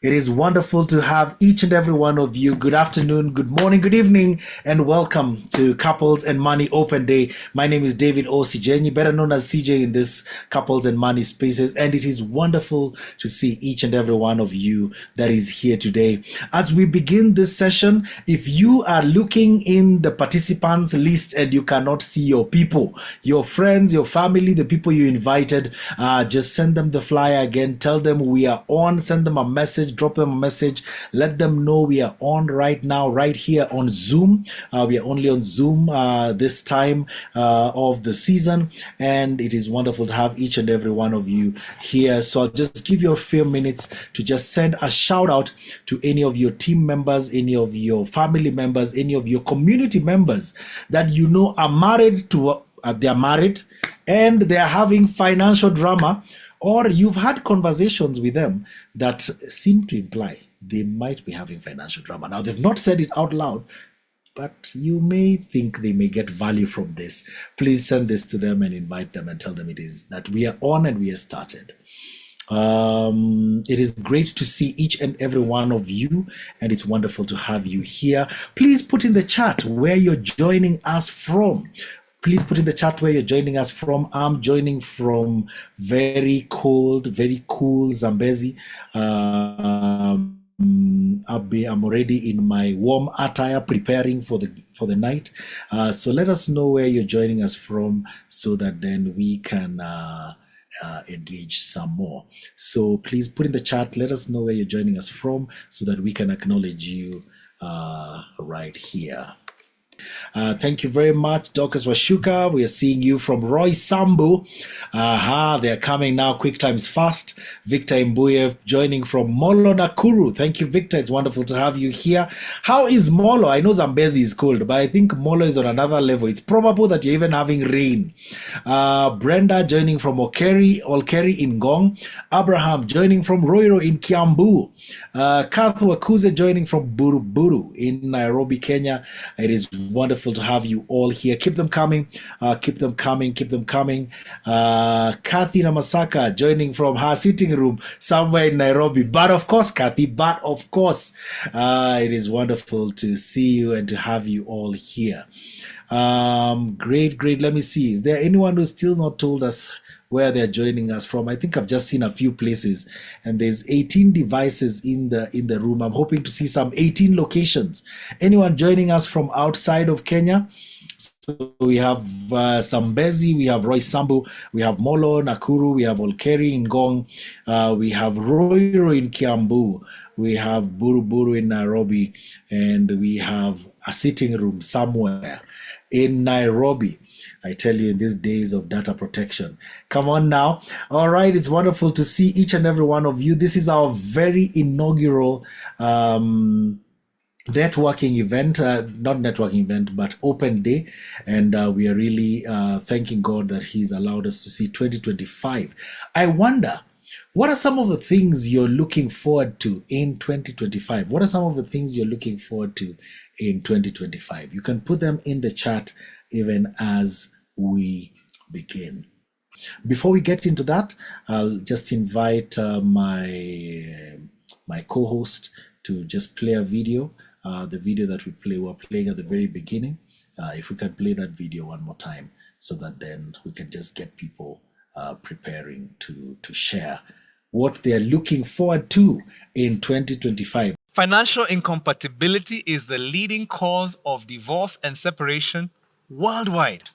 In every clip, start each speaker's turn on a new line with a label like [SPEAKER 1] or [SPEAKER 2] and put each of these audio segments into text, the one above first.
[SPEAKER 1] It is wonderful to have each and every one of you. Good afternoon, good morning, good evening, and welcome to Couples and Money Open Day. My name is David Osijenyi, better known as CJ in this Couples and Money spaces, and it is wonderful to see each and every one of you that is here today. As we begin this session, if you are looking in the participants list and you cannot see your people, your friends, your family, the people you invited, just send them the flyer again. Tell them we are on. Send them a message. Drop them a message. Let them know we are on right now, right here on Zoom. We are only on Zoom this time of the season, and it is wonderful to have each and every one of you here. So I'll just give you a few minutes to just send a shout out to any of your team members, any of your family members, any of your community members that you know are married to. They are married and they are having financial drama, or you've had conversations with them that seem to imply they might be having financial drama. Now, they've not said it out loud, but you may think they may get value from this. Please send this to them and invite them and tell them it is that we are on and we are started. It is great to see each and every one of you, and it's wonderful to have you here. Please put in the chat where you're joining us from. Please put in the chat where you're joining us from. I'm joining from very cold, very cool Zambezi. I'm already in my warm attire, preparing for the night. So let us know where you're joining us from, so that then we can engage some more. So please put in the chat. Let us know where you're joining us from, so that we can acknowledge you right here. Thank you very much, Dorcas Washuka. We are seeing you from Roy Sambu. They're coming now. Quick times fast. Victor Imbuyev joining from Molo Nakuru. Thank you, Victor. It's wonderful to have you here. How is Molo? I know Zambezi is cold, but I think Molo is on another level. It's probable that you're even having rain. Brenda joining from Olkeri in Gong. Abraham joining from Roiro in Kiambu. Kath Wakuze joining from Buruburu in Nairobi, Kenya. It is wonderful to have you all here. Keep them coming. Keep them coming. Keep them coming. Kathy Namasaka joining from her sitting room somewhere in Nairobi. But of course, Kathy, it is wonderful to see you and to have you all here. Great. Let me see. Is there anyone who's still not told us where they're joining us from? I think I've just seen a few places, and there's 18 devices in the room. I'm hoping to see some 18 locations. Anyone joining us from outside of Kenya? So we have Sambezi, we have Roy Sambu, we have Molo, Nakuru, we have Olkeri in Gong, we have Roiro in Kiambu, we have Buruburu in Nairobi, and we have a sitting room somewhere in Nairobi. I tell you, in these days of data protection. Come on now. All right, it's wonderful to see each and every one of you. This is our very inaugural networking event, not networking event, but open day. And we are really thanking God that He's allowed us to see 2025. I wonder, what are some of the things you're looking forward to in 2025? What are some of the things you're looking forward to in 2025? You can put them in the chat even as we begin. Before we get into that, I'll just invite my co-host to just play a video. The video that we were playing at the very beginning. If we can play that video one more time, so that then we can just get people preparing to share what they're looking forward to in 2025.
[SPEAKER 2] Financial incompatibility is the leading cause of divorce and separation worldwide.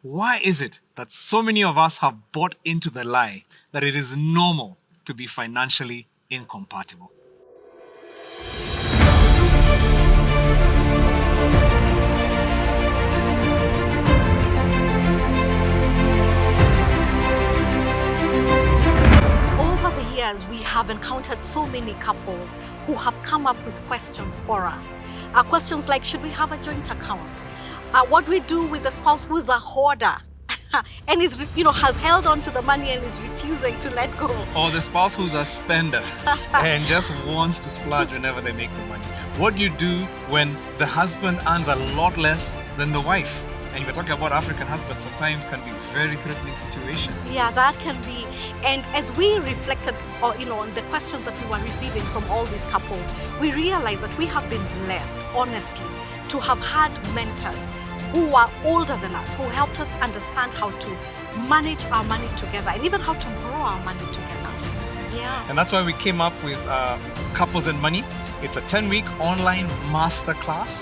[SPEAKER 2] Why is it that so many of us have bought into the lie that it is normal to be financially incompatible?
[SPEAKER 3] We have encountered so many couples who have come up with questions for us. Questions like, should we have a joint account? What do we do with the spouse who's a hoarder and is, has held on to the money and is refusing to let go?
[SPEAKER 2] Or the spouse who's a spender and just wants to splurge whenever they make the money. What do you do when the husband earns a lot less than the wife? And we're talking about African husbands, sometimes can be very threatening situation.
[SPEAKER 3] Yeah, that can be. And as we reflected, on the questions that we were receiving from all these couples, we realized that we have been blessed, honestly, to have had mentors who are older than us, who helped us understand how to manage our money together and even how to grow our money together. Yeah.
[SPEAKER 2] And that's why we came up with Couples and Money. It's a 10-week online masterclass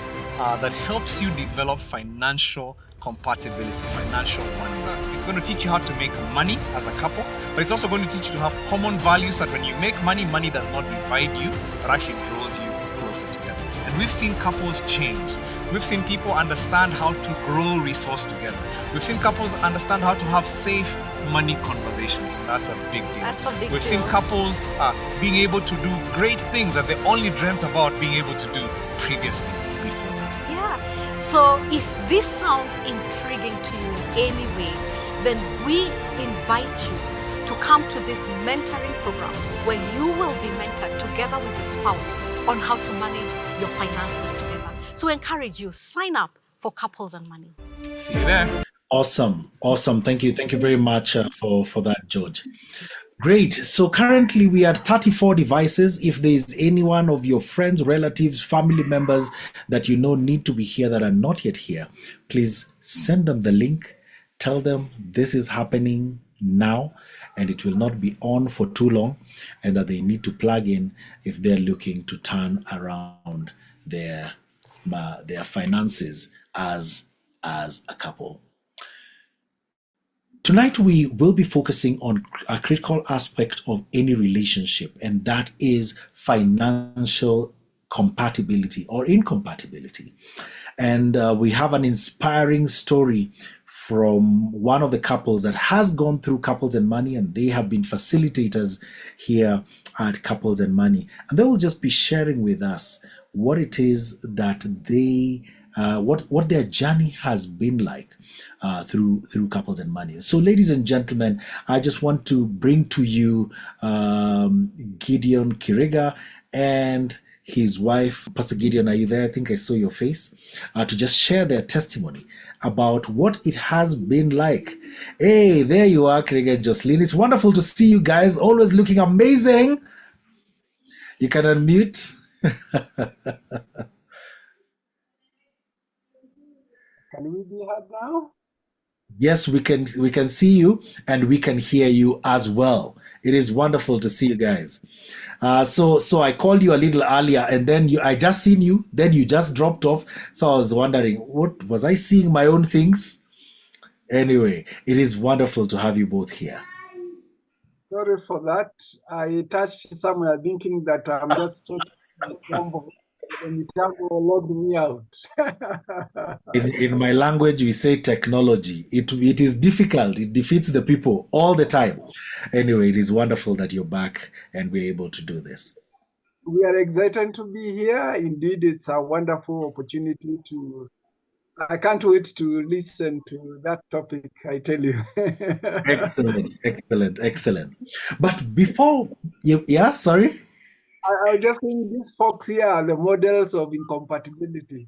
[SPEAKER 2] that helps you develop financial compatibility, financial oneness. It's going to teach you how to make money as a couple, but it's also going to teach you to have common values so that when you make money, money does not divide you, but actually draws you closer together. And we've seen couples change. We've seen people understand how to grow resource together. We've seen couples understand how to have safe money conversations, and that's a big deal.
[SPEAKER 3] That's a big
[SPEAKER 2] We've
[SPEAKER 3] deal.
[SPEAKER 2] seen couples being able to do great things that they only dreamt about being able to do previously before that.
[SPEAKER 3] Yeah. So if this sounds intriguing to you in any way, then we invite you to come to this mentoring program where you will be mentored together with your spouse on how to manage your finances together. So we encourage you, sign up for Couples and Money.
[SPEAKER 2] See you there.
[SPEAKER 1] Awesome. Thank you very much for that, George. Great. So currently we are 34 devices. If there is any one of your friends, relatives, family members that you know need to be here that are not yet here, please send them the link. Tell them this is happening now and it will not be on for too long, and that they need to plug in if they're looking to turn around their finances as a couple. Tonight, we will be focusing on a critical aspect of any relationship, and that is financial compatibility or incompatibility. And we have an inspiring story from one of the couples that has gone through Couples and Money, and they have been facilitators here at Couples and Money. And they will just be sharing with us what it is that they what their journey has been like through Couples and Money. So, ladies and gentlemen, I just want to bring to you Gideon Kiriga and his wife. Pastor Gideon, are you there? I think I saw your face. To just share their testimony about what it has been like. Hey, there you are, Kiriga and Jocelyn. It's wonderful to see you guys, always looking amazing. You can unmute.
[SPEAKER 4] Can we be heard now?
[SPEAKER 1] Yes, we can see you and we can hear you as well. It is wonderful to see you guys. So I called you a little earlier, and then I just seen you, then you just dropped off. So I was wondering, what was I seeing my own things? Anyway, it is wonderful to have you both here.
[SPEAKER 4] Sorry for that. I touched somewhere thinking that I'm just checking. And it logged me out.
[SPEAKER 1] In my language, we say technology. It is difficult. It defeats the people all the time. Anyway, it is wonderful that you're back and we're able to do this.
[SPEAKER 4] We are excited to be here. Indeed, it's a wonderful opportunity I can't wait to listen to that topic, I tell you.
[SPEAKER 1] Excellent. But before yeah, sorry?
[SPEAKER 4] I was just saying these folks here are the models of incompatibility.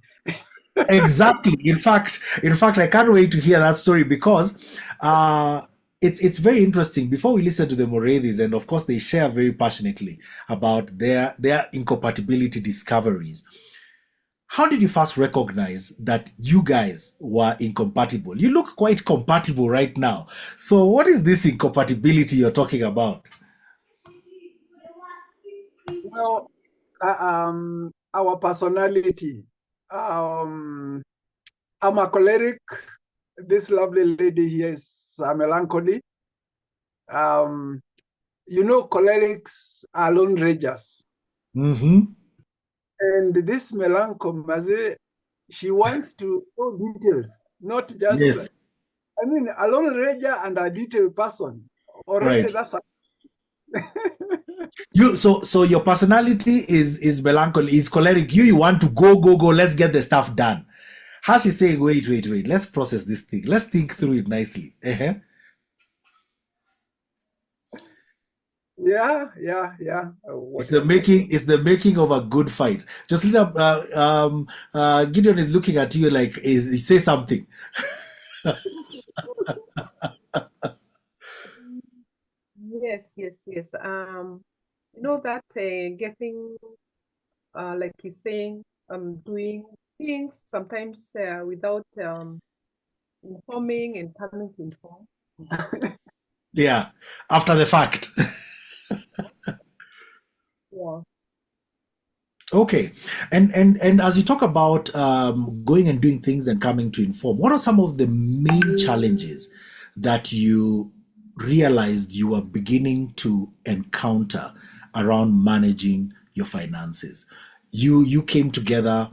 [SPEAKER 1] Exactly. In fact, I can't wait to hear that story because it's very interesting. Before we listen to the Moredis, and of course they share very passionately about their incompatibility discoveries. How did you first recognize that you guys were incompatible? You look quite compatible right now. So what is this incompatibility you're talking about?
[SPEAKER 4] Well, our personality. I'm a choleric. This lovely lady here is a melancholy. Cholerics are lone rangers.
[SPEAKER 1] Mm-hmm.
[SPEAKER 4] And this melancholy, she wants to know details, not just.
[SPEAKER 1] Yes.
[SPEAKER 4] A lone ranger and a detailed person. Already,
[SPEAKER 1] Right.
[SPEAKER 4] that's
[SPEAKER 1] So your personality is melancholy, is choleric. You want to go, let's get the stuff done. How she's saying, wait, let's process this thing. Let's think through it nicely.
[SPEAKER 4] Yeah.
[SPEAKER 1] It's the making of a good fight. Just Gideon is looking at you like he say something.
[SPEAKER 5] Yes. You know that getting, like he's saying, doing things sometimes without informing and coming to inform.
[SPEAKER 1] Yeah, after the fact.
[SPEAKER 5] Yeah.
[SPEAKER 1] Okay, and as you talk about going and doing things and coming to inform, what are some of the main challenges that you realized you are beginning to encounter around managing your finances? You came together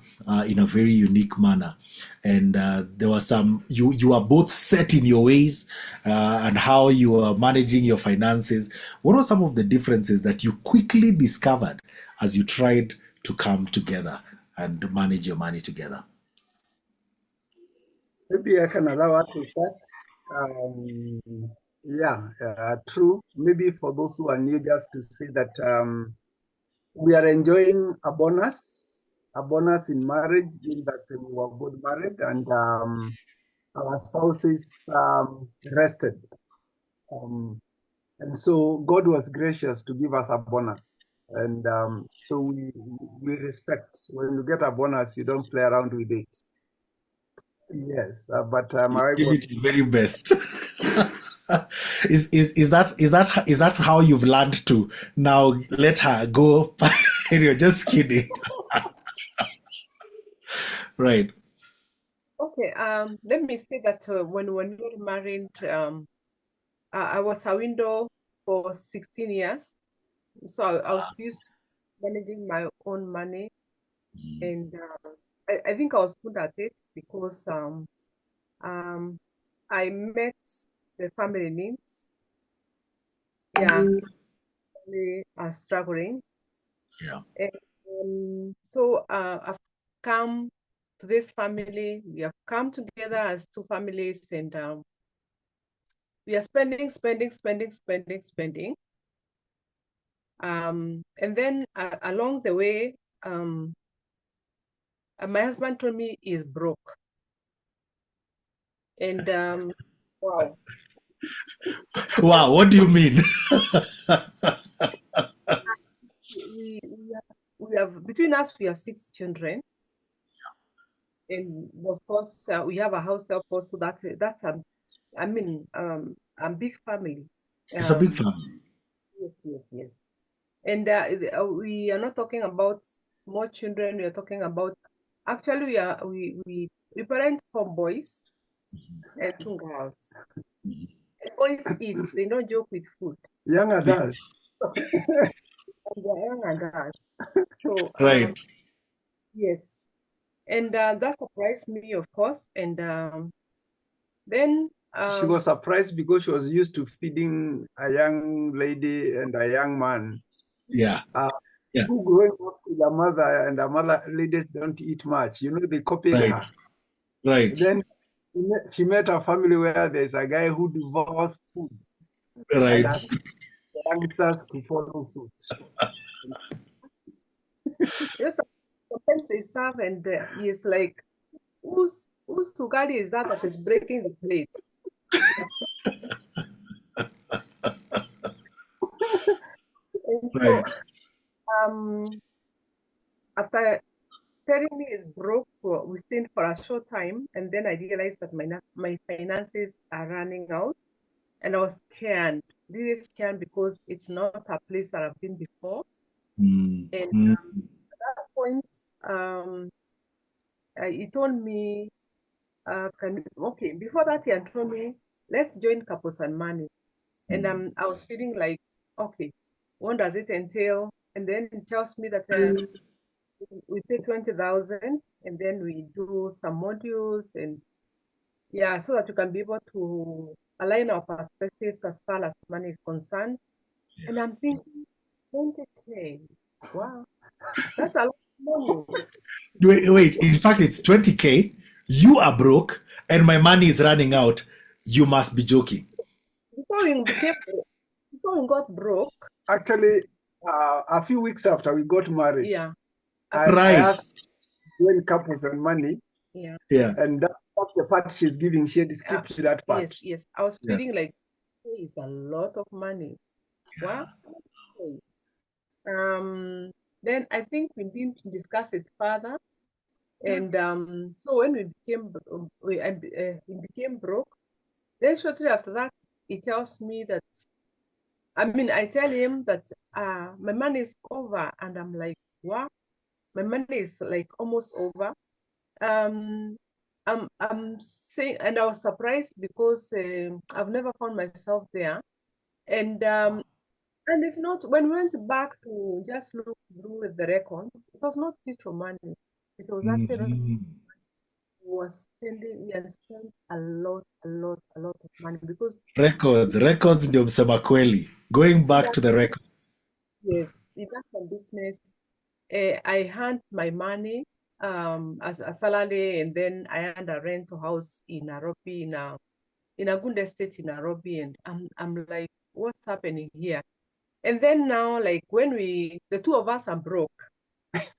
[SPEAKER 1] in a very unique manner, and there was some you are both set in your ways and how you are managing your finances. What are some of the differences that you quickly discovered as you tried to come together and manage your money together?
[SPEAKER 4] Maybe I can allow her to start. True. Maybe for those who are new, just to say that we are enjoying a bonus in marriage, in that we were both married and our spouses rested. And so God was gracious to give us a bonus. And so we respect. When you get a bonus, you don't play around with it. Yes, but
[SPEAKER 1] You
[SPEAKER 4] my wife
[SPEAKER 1] give
[SPEAKER 4] was.
[SPEAKER 1] it your very best. Is that how you've learned to now let her go? You're just kidding. Right.
[SPEAKER 5] Okay. Let me say that when we were married, I was a window for 16 years, so I was used to managing my own money, and I think I was good at it because um, I met the family needs. Yeah, they are struggling,
[SPEAKER 1] Yeah.
[SPEAKER 5] and so I've come to this family. We have come together as two families, and we are spending. And then along the way, my husband told me he's broke, and wow,
[SPEAKER 1] Wow. What do you mean?
[SPEAKER 5] we have between us we have 6 children, and of course we have a house help also. That's I mean a big family.
[SPEAKER 1] It's a big
[SPEAKER 5] Um,
[SPEAKER 1] family.
[SPEAKER 5] yes. And we are not talking about small children. We are talking about actually we parent 4 boys and 2 girls. And boys eat. They don't joke with food.
[SPEAKER 4] Young adults.
[SPEAKER 5] And they are young adults. So
[SPEAKER 1] Right.
[SPEAKER 5] yes, and that surprised me, of course. And then
[SPEAKER 4] She was surprised because she was used to feeding a young lady and a young man.
[SPEAKER 1] Yeah.
[SPEAKER 4] Uh,
[SPEAKER 1] Yeah.
[SPEAKER 4] who growing up with a mother, and a mother ladies don't eat much. They copied
[SPEAKER 1] Right.
[SPEAKER 4] her.
[SPEAKER 1] Right.
[SPEAKER 4] Then she met a family where there's a guy who devours food and
[SPEAKER 1] Right.
[SPEAKER 4] asks the youngsters to follow suit.
[SPEAKER 5] yes, sometimes they serve, and it's like, whose sugari is that is breaking the plates? And so
[SPEAKER 1] Right.
[SPEAKER 5] um, after telling me it's broke, we stayed for a short time, and then I realized that my finances are running out, and I was scared, really scared, because it's not a place that I've been before.
[SPEAKER 1] Mm.
[SPEAKER 5] And
[SPEAKER 1] Mm.
[SPEAKER 5] at that point, he told me, okay, before that, he had told me, let's join Couples and Money. And I was feeling like, okay, what does it entail? And then he tells me that we pay 20,000, and then we do some modules, and yeah, so that you can be able to align our perspectives as far as money is concerned. And I'm thinking, 20K, wow, that's a lot of money.
[SPEAKER 1] Wait. In fact, it's 20K. You are broke, and my money is running out. You must be joking.
[SPEAKER 5] Before we got broke,
[SPEAKER 4] Actually, a few weeks after we got married,
[SPEAKER 5] Yeah.
[SPEAKER 4] I
[SPEAKER 1] Right.
[SPEAKER 4] asked when couples and money,
[SPEAKER 5] Yeah.
[SPEAKER 1] Yeah.
[SPEAKER 4] and that's the part she's giving. She had skipped that part.
[SPEAKER 5] Yes. I was
[SPEAKER 1] Yeah.
[SPEAKER 5] feeling like it's a lot of money. Wow. Okay. Then I think we didn't discuss it further. And so when we became broke, then shortly after that, he tells me that, I tell him that my money is over, and I'm like, what? My money is like almost over. Um, I'm saying, and I was surprised because I've never found myself there. And if not, when we went back to just look through the records, it was not little money. It was actually
[SPEAKER 1] Mhm.
[SPEAKER 5] we had spent a lot of money because
[SPEAKER 1] Records ndio msema kweli. Going back
[SPEAKER 5] yeah,
[SPEAKER 1] to the records.
[SPEAKER 5] yes, in that business, I had my money as a salary, and then I had a rental house in Nairobi, in a good estate in Nairobi, and I'm like, what's happening here? And then now, like when the two of us are broke,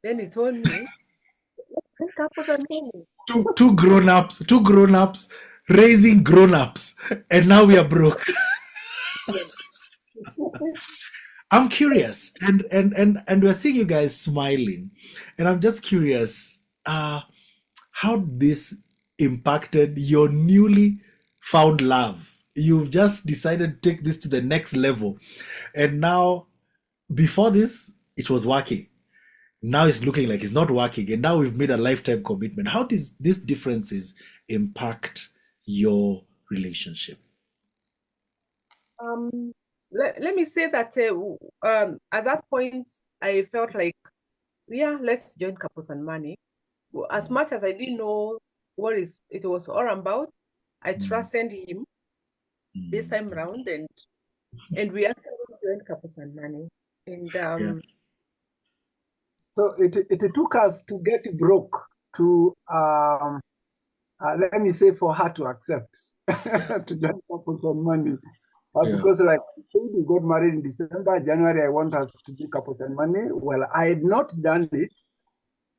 [SPEAKER 5] then he told me, "Let's couples and money."
[SPEAKER 1] Two grown-ups raising grown-ups, and now we are broke. I'm curious, and we're seeing you guys smiling, and I'm just curious, how this impacted your newly found love. You've just decided to take this to the next level, and now before this, it was working. Now it's looking like it's not working, and now we've made a lifetime commitment. How does these differences impact your relationship?
[SPEAKER 5] Um, let me say that at that point, I felt like, yeah, let's join couples and money. As much as I didn't know what it was all about, I
[SPEAKER 1] Mm,
[SPEAKER 5] trusted him this
[SPEAKER 1] mm,
[SPEAKER 5] time round, and we actually joined couples and money. And
[SPEAKER 1] yeah.
[SPEAKER 4] So it took us to get broke to let me say for her to accept to join couples and money.
[SPEAKER 1] Yeah.
[SPEAKER 4] Because like I said, we got married in December, January, I want us to do couples and money. Well, I had not done it,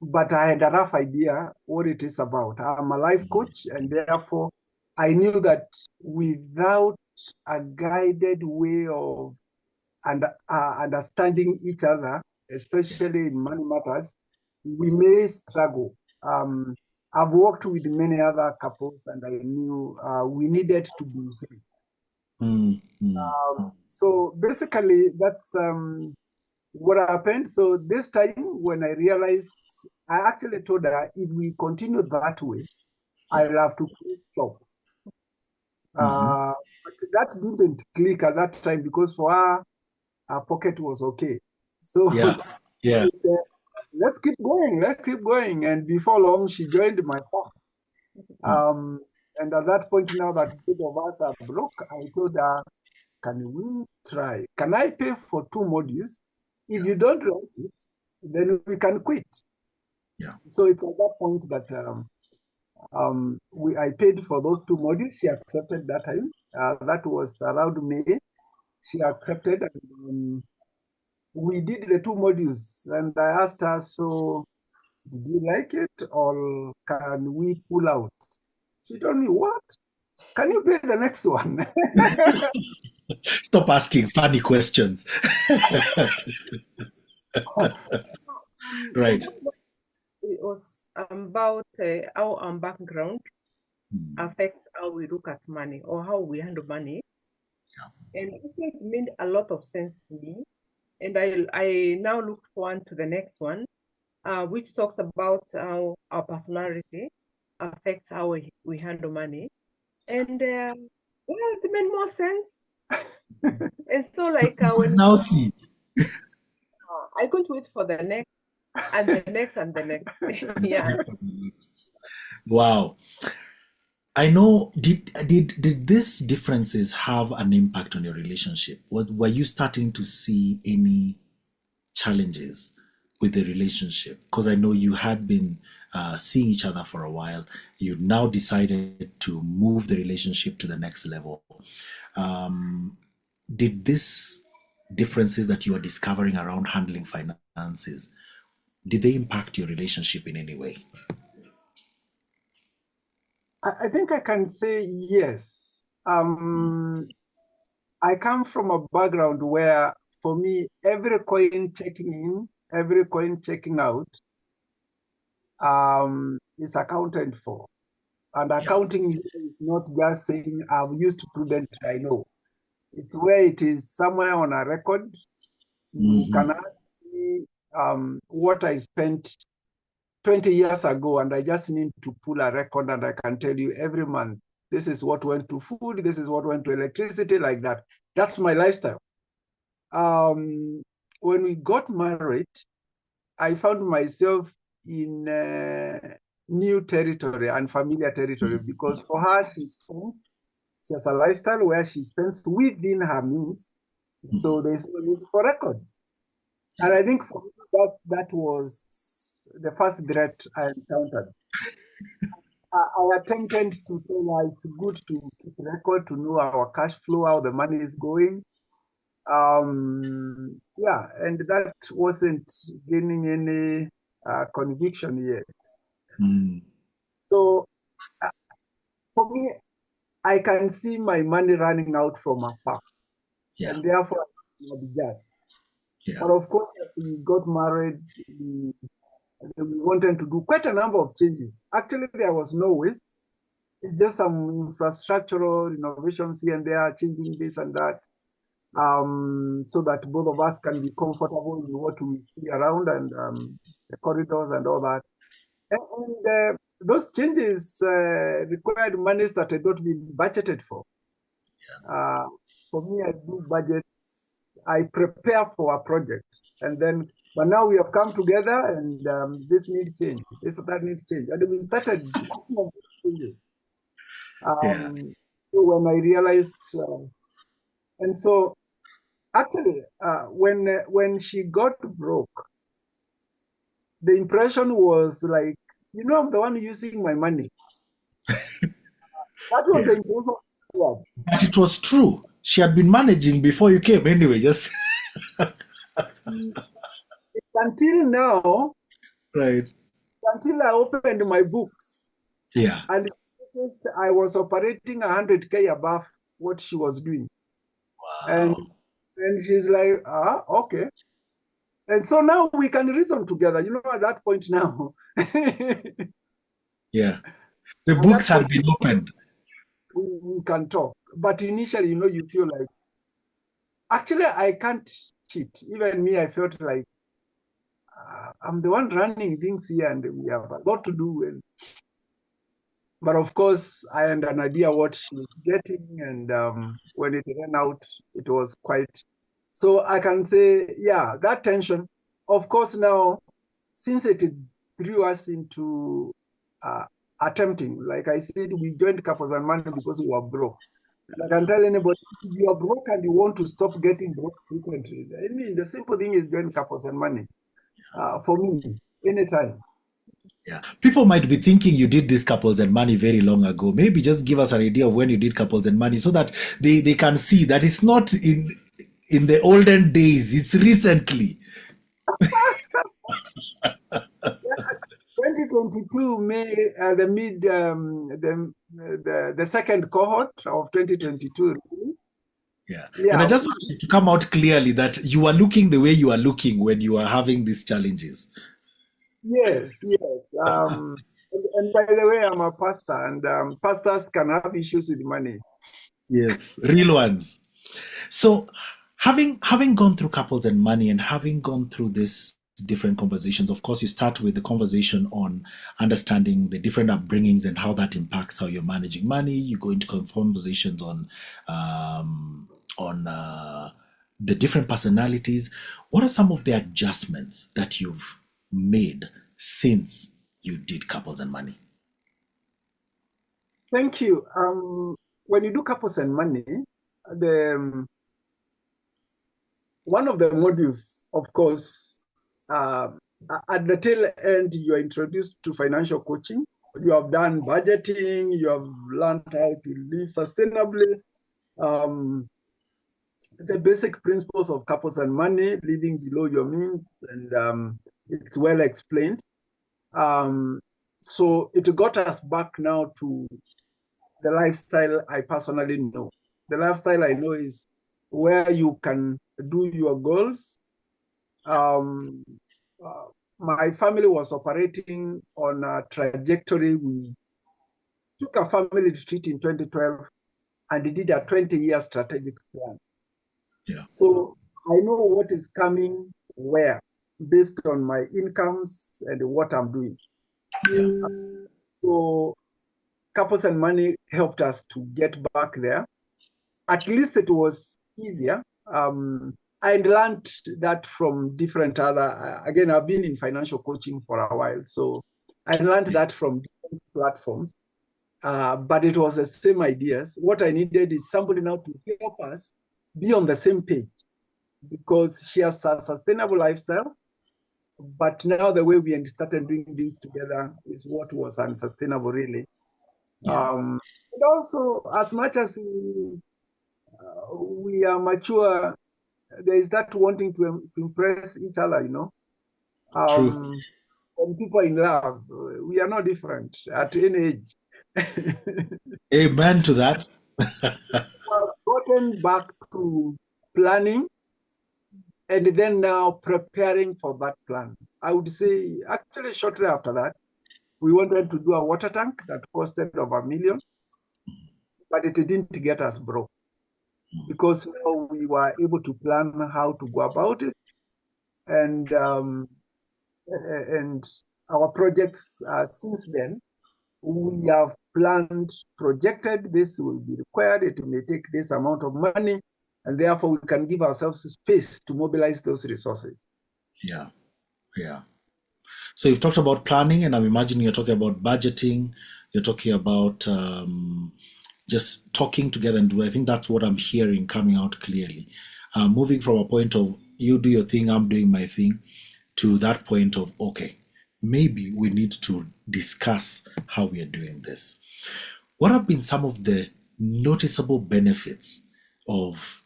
[SPEAKER 4] but I had a rough idea what it is about. I'm a life coach, and therefore I knew that without a guided way of understanding each other, especially in money matters, we may struggle. I've worked with many other couples, and I knew we needed to be here.
[SPEAKER 1] Mm, mm,
[SPEAKER 4] So basically, that's what happened. So this time, when I realized, I actually told her, if we continue that way, I'll have to quit job.
[SPEAKER 1] mhm.
[SPEAKER 4] But that didn't click at that time because for her, her pocket was okay. So
[SPEAKER 1] Yeah. Yeah.
[SPEAKER 4] let's keep going, let's keep going. And before long, she joined my path.
[SPEAKER 1] Mm,
[SPEAKER 4] And at that point, now that both of us are broke, I told her, can we try? Can I pay for 2 modules? If you don't like it, then we can quit.
[SPEAKER 1] yeah.
[SPEAKER 4] So it's at that point that I paid for those 2 modules. She accepted that time. That was around May. She accepted, and we did the 2 modules. And I asked her, so did you like it, or can we pull out? She told me, what? Can you pay the next one?
[SPEAKER 1] Stop asking funny questions.
[SPEAKER 5] For
[SPEAKER 1] Right.
[SPEAKER 5] me, it was about how our background
[SPEAKER 1] Mm,
[SPEAKER 5] affects how we look at money or how we handle money.
[SPEAKER 1] yeah.
[SPEAKER 5] And it made a lot of sense to me. And I now look forward to the next one, which talks about how our personality affects how we handle money. And well, it made more sense. And so, like when
[SPEAKER 1] Now see.
[SPEAKER 5] I couldn't wait for the next and the next and the next. Yeah.
[SPEAKER 1] Wow. I know. Did these differences have an impact on your relationship? Were you starting to see any challenges with the relationship? Because I know you had been seeing each other for a while. You now decided to move the relationship to the next level. Um, did this differences that you are discovering around handling finances, did they impact your relationship in any way?
[SPEAKER 4] I think I can say yes. I come from a background where, for me, every coin checking in, every coin checking out is accounted for. And
[SPEAKER 1] Yeah.
[SPEAKER 4] accounting is not just saying, I've used prudent, I know. It's where it is somewhere on a record. You
[SPEAKER 1] Mhm.
[SPEAKER 4] can ask me what I spent 20 years ago, and I just need to pull a record and I can tell you every month, this is what went to food, this is what went to electricity, like that. That's my lifestyle. When we got married, I found myself in new territory, unfamiliar territory, because for her, she has a lifestyle where she spends within her means. So there's no need for records. And I think for me, that was the first threat I encountered. I attempted to tell her it's good to keep record, to know our cash flow, how the money is going. Yeah, and that wasn't gaining any conviction yet.
[SPEAKER 1] Mm.
[SPEAKER 4] So for me, I can see my money running out from afar,
[SPEAKER 1] Yeah.
[SPEAKER 4] and therefore I adjust.
[SPEAKER 1] Yeah.
[SPEAKER 4] But of course, as we got married, we wanted to do quite a number of changes. Actually, there was no waste. It's just some infrastructural innovations here and there, changing this and that, so that both of us can be comfortable in what we see around and the corridors and all that. And those changes required monies that had not been budgeted for. For me, I do budgets. I prepare for a project, and then. But now we have come together, and this needs change. This that needs change, and we started working on these changes.
[SPEAKER 1] Yeah.
[SPEAKER 4] So when I realized, and so actually, when she got broke, the impression was like, I'm the one using my money. That was the
[SPEAKER 1] Yeah.
[SPEAKER 4] impression. Yeah.
[SPEAKER 1] But it was true. She had been managing before you came anyway, just
[SPEAKER 4] Until now,
[SPEAKER 1] right.
[SPEAKER 4] until I opened my books,
[SPEAKER 1] Yeah.
[SPEAKER 4] and I was operating 100K above what she was doing, and
[SPEAKER 1] Wow.
[SPEAKER 4] and she's like, okay. And so now we can reason together. At that point now, at
[SPEAKER 1] Yeah. The
[SPEAKER 4] that
[SPEAKER 1] books
[SPEAKER 4] point
[SPEAKER 1] had been opened.
[SPEAKER 4] we can talk. But initially, you feel like, actually, I can't cheat. Even me, I felt like I'm the one running things here, and we have a lot to do. But of course, I had an idea what she was getting, and when it ran out, it was quite. So I can say, yeah, that tension. Of course, now since it drew us into attempting, like I said, we joined Couples and Money because we were broke. And I can tell anybody, if you are broke and you want to stop getting broke frequently, I mean, the simple thing is join Couples and Money. For me, anytime.
[SPEAKER 1] Yeah. People might be thinking you did this Couples and Money very long ago. Maybe just give us an idea of when you did Couples and Money so that they can see that it's not in the olden days, it's recently.
[SPEAKER 4] 2022 May, the mid, the second cohort of 2022. Really?
[SPEAKER 1] Yeah. And I
[SPEAKER 4] Yeah.
[SPEAKER 1] just want it to come out clearly that you are looking the way you are looking when you are having these challenges.
[SPEAKER 4] Yes. Yes. And by the way, I'm a pastor, and pastors can have issues with money.
[SPEAKER 1] Yes. Real ones. So having gone through Couples and Money and having gone through this different conversations, of course you start with the conversation on understanding the different upbringings and how that impacts how you're managing money. You go into conversations on the different personalities. What are some of the adjustments that you've made since you did Couples and Money?
[SPEAKER 4] Thank you. When you do Couples and Money, the one of the modules, of course, at the tail end, you are introduced to financial coaching. You have done budgeting. You have learned how to live sustainably. the basic principles of couples and money, living below your means, and it's well explained. So it got us back now to the lifestyle I personally know. The lifestyle I know is where you can do your goals. Um, uh, my family was operating on a trajectory. We took a family retreat in 2012 and did a 20-year strategic plan.
[SPEAKER 1] Yeah.
[SPEAKER 4] So I know what is coming where based on my incomes and what I'm doing.
[SPEAKER 1] Yeah.
[SPEAKER 4] So couples and money helped us to get back there. At least it was easier. I learned that from different other, again, I've been in financial coaching for a while. So I learned that from different platforms, but it was the same ideas. What I needed is somebody now to help us be on the same page because she has a sustainable lifestyle. But now the way we started doing things together is what was unsustainable, really.
[SPEAKER 1] Yeah.
[SPEAKER 4] And also, as much as we are mature, there is that wanting to impress each other, you know.
[SPEAKER 1] True.
[SPEAKER 4] When people are in love, we are not different at any age.
[SPEAKER 1] Amen to that.
[SPEAKER 4] Gotten back to planning and then now preparing for that plan. I would say, actually, shortly after that, we wanted to do a water tank that costed over $1 million, but it didn't get us broke because now we were able to plan how to go about it, and and our projects since then we have planned, projected this will be required. It may take this amount of money, and therefore we can give ourselves space to mobilize those resources.
[SPEAKER 1] Yeah. Yeah. So you've talked about planning, and I'm imagining you're talking about budgeting. You're talking about just talking together and do. I think that's what I'm hearing coming out clearly. Moving from a point of you do your thing, I'm doing my thing, to that point of okay, maybe we need to discuss how we are doing this. What have been some of the noticeable benefits of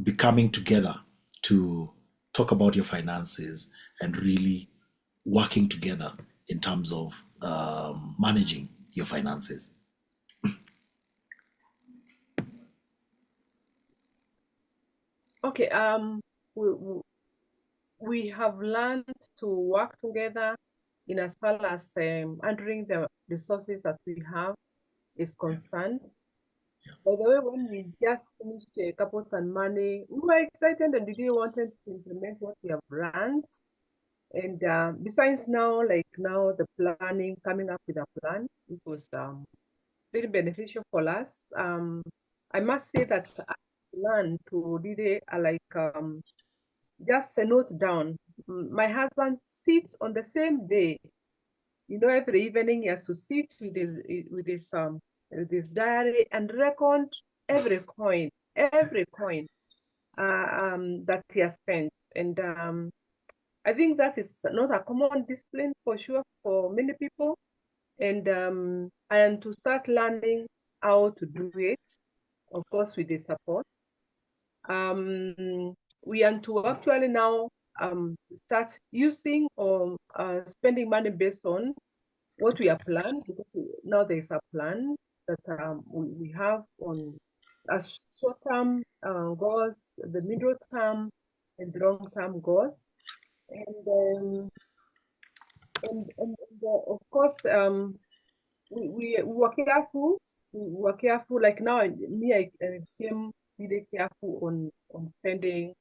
[SPEAKER 1] becoming together to talk about your finances and really working together in terms of managing your finances?
[SPEAKER 5] Okay, we have learned to work together in as far as handling the resources that we have is concerned. By the way, when we just finished Couples and Money, we were excited and really wanted to implement what we have learned. And besides now, like now the planning, coming up with a plan, it was very beneficial for us. I must say that I learned to really just a note down. My husband sits on the same day. You know, every evening he has to sit with his diary and record every coin that he has spent. And I think that is not a common discipline for sure for many people. And to start learning how to do it, of course, with the support. We want to actually now start using or spending money based on what we have planned, because now there is a plan that we have on as short-term goals, the middle-term and long-term goals, and of course we were careful. We were careful. Like now, me, I became really careful on spending.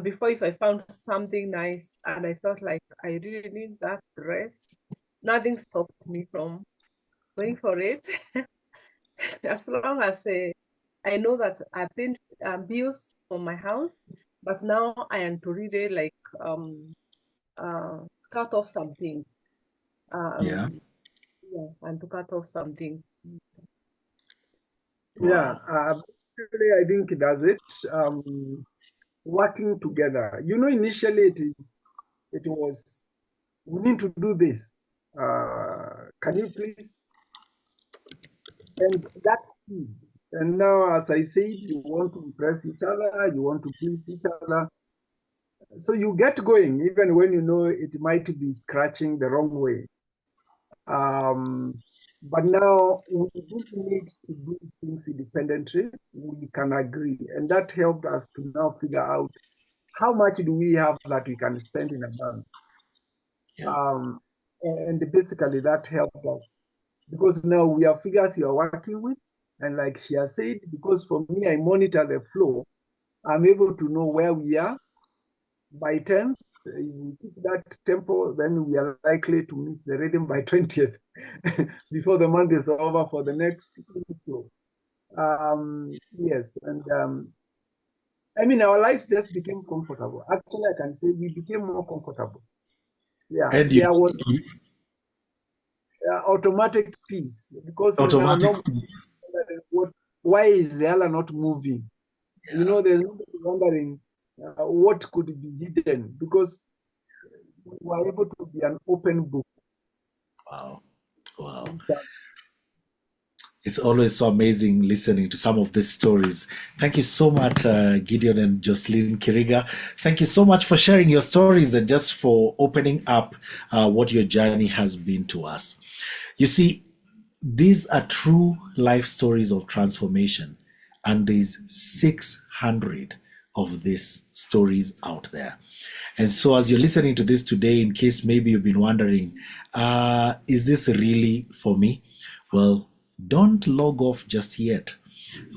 [SPEAKER 5] Before, if I found something nice and I felt like I really need that dress, nothing stopped me from going for it. As long as I know that I paid bills for my house, but now I am to really like cut off some things.
[SPEAKER 1] Yeah.
[SPEAKER 5] Yeah, and to cut off something.
[SPEAKER 4] Yeah,
[SPEAKER 1] Wow.
[SPEAKER 4] actually, I think it does it. Working together. You know, initially it was we need to do this. Can you please? And that's key. And now, as I said, you want to impress each other, you want to please each other. So you get going, even when you know it might be scratching the wrong way. But now we didn't need to do things independently. We can agree. And that helped us to now figure out how much do we have that we can spend in a month.
[SPEAKER 1] Yeah.
[SPEAKER 4] And basically that helped us because now we have figures you're working with. And like she has said, because for me, I monitor the flow, I'm able to know where we are by 10th. If we keep that tempo, then we are likely to miss the rhythm by 20th before the month is over for the next flow. Yes, and I mean, our lives just became comfortable. Actually, I can say we became more comfortable. Yeah,
[SPEAKER 1] And
[SPEAKER 4] there was automatic peace because now
[SPEAKER 1] automatic
[SPEAKER 4] nobody
[SPEAKER 1] peace.
[SPEAKER 4] what, why is the other not moving? You know, there's nobody wondering what could be hidden because we were able to be an open book.
[SPEAKER 1] Wow. Wow. It's always so amazing listening to some of these stories. Thank you so much, Gideon and Jocelyn Kiriga. Thank you so much for sharing your stories and just for opening up what your journey has been to us. You see, these are true life stories of transformation, and there's 600 of these stories out there. And so, as you're listening to this today, in case maybe you've been wondering, is this really for me? Well, don't log off just yet.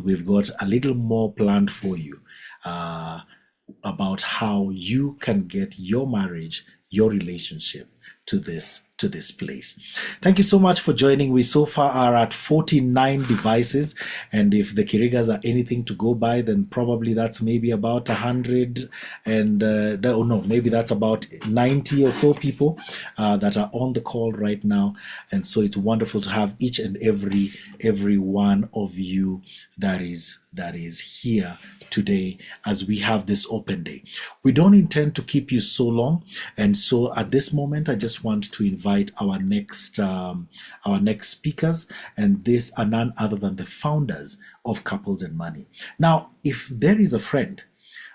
[SPEAKER 1] We've got a little more planned for you about how you can get your marriage, your relationship to this place. Thank you so much for joining. We so far are at 49 devices, and if the Kirigas are anything to go by, then probably that's maybe about 100 and no, maybe that's about 90 or so people that are on the call right now. And so it's wonderful to have each and every one of you that is here today as we have this open day. We don't intend to keep you so long, and so at this moment I just want to invite our next speakers, and these are none other than the founders of Couples and Money. Now, if there is a friend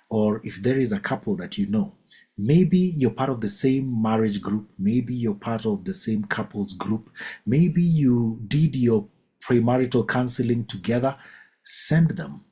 [SPEAKER 1] or if there is a couple that you know, maybe you're part of the same marriage group, maybe you're part of the same couples group, maybe you did your premarital counseling together, send them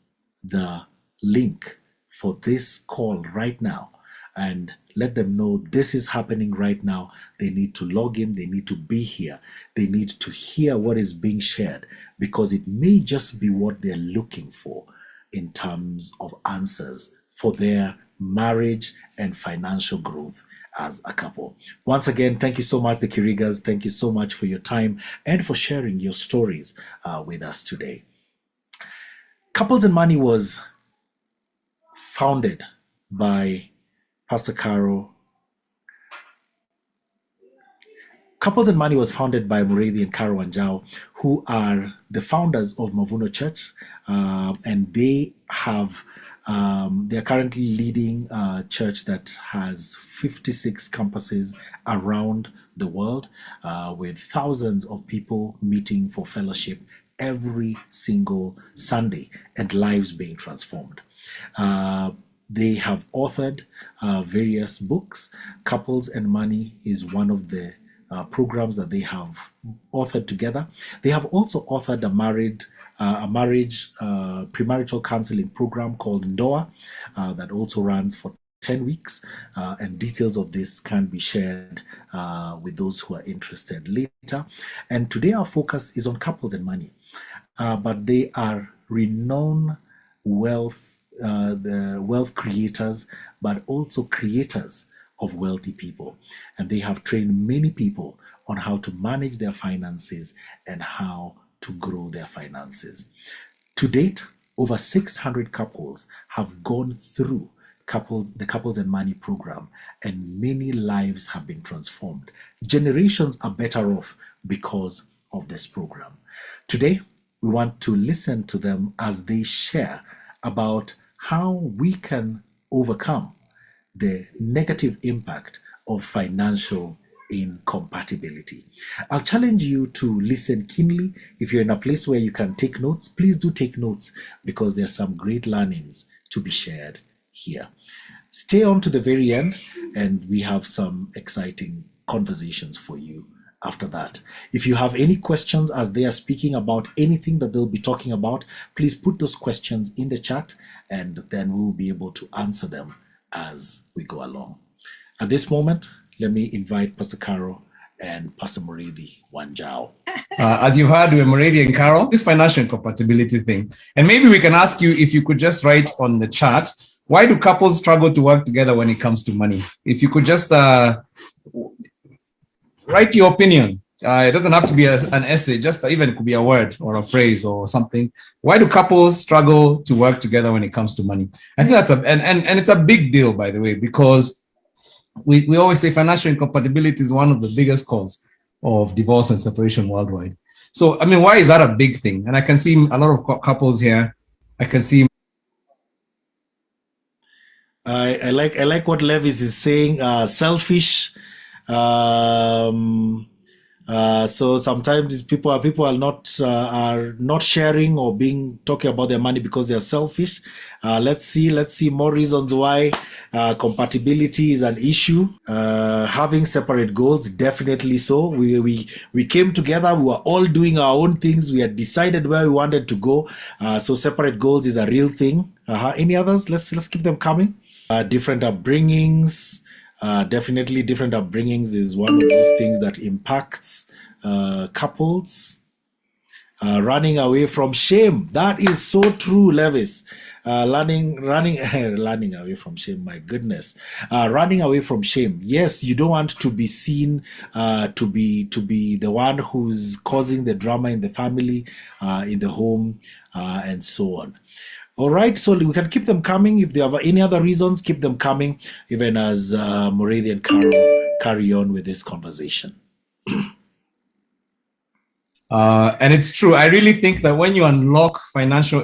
[SPEAKER 1] the link for this call right now and let them know this is happening right now. They need to log in, they need to be here, they need to hear what is being shared because it may just be what they're looking for in terms of answers for their marriage and financial growth as a couple. Once again, thank you so much, the Kirigas. Thank you so much for your time and for sharing your stories with us today. Couples and Money was founded by Pastor Caro. Couples and Money was founded by Mureithi and Caro Wanjao, who are the founders of Mavuno Church, and they are currently leading a church that has 56 campuses around the world, with thousands of people meeting for fellowship every single Sunday and lives being transformed. They have authored various books. Couples and Money is one of the programs that they have authored together. They have also authored a marriage premarital counseling program called Ndoa that also runs for 10 weeks, and details of this can be shared with those who are interested later. And today our focus is on Couples and Money, but they are renowned the wealth creators, but also creators of wealthy people. And they have trained many people on how to manage their finances and how to grow their finances. To date, over 600 couples have gone through the Couples and Money program, and many lives have been transformed. Generations are better off because of this program. Today, we want to listen to them as they share about how we can overcome the negative impact of financial incompatibility. I'll challenge you to listen keenly. If you're in a place where you can take notes, please do take notes, because there's some great learnings to be shared here. Stay on to the very end, and we have some exciting conversations for you after that. If you have any questions as they are speaking about anything that they'll be talking about, please put those questions in the chat, and then we'll be able to answer them as we go along. At this moment, let me invite Pastor Carol and Pastor Moridi Wanjao.
[SPEAKER 6] As you heard with Moridi and Carol, this financial incompatibility thing. And maybe we can ask you if you could just write on the chat, why do couples struggle to work together when it comes to money? If you could just write your opinion. It doesn't have to be an essay, just even could be a word or a phrase or something. Why do couples struggle to work together when it comes to money? I think that's and it's a big deal, by the way, because we always say financial incompatibility is one of the biggest causes of divorce and separation worldwide. So, I mean, why is that a big thing? And I can see a lot of couples here. I can see.
[SPEAKER 1] I like what Levis is saying. Selfish. So sometimes people are not sharing or talking about their money because they are selfish. Let's see more reasons why compatibility is an issue. Having separate goals, definitely so. We came together. We were all doing our own things. We had decided where we wanted to go. So separate goals is a real thing. Any others? Let's keep them coming. Different upbringings. Definitely different upbringings is one of those things that impacts couples. Running away from shame. That is so true, Levis. Running away from shame. My goodness. Running away from shame. Yes, you don't want to be seen to be the one who's causing the drama in the family, in the home, and so on. All right, so we can keep them coming. If there are any other reasons, keep them coming, even as Moredi and Carol carry on with this conversation.
[SPEAKER 6] And it's true. I really think that when you unlock financial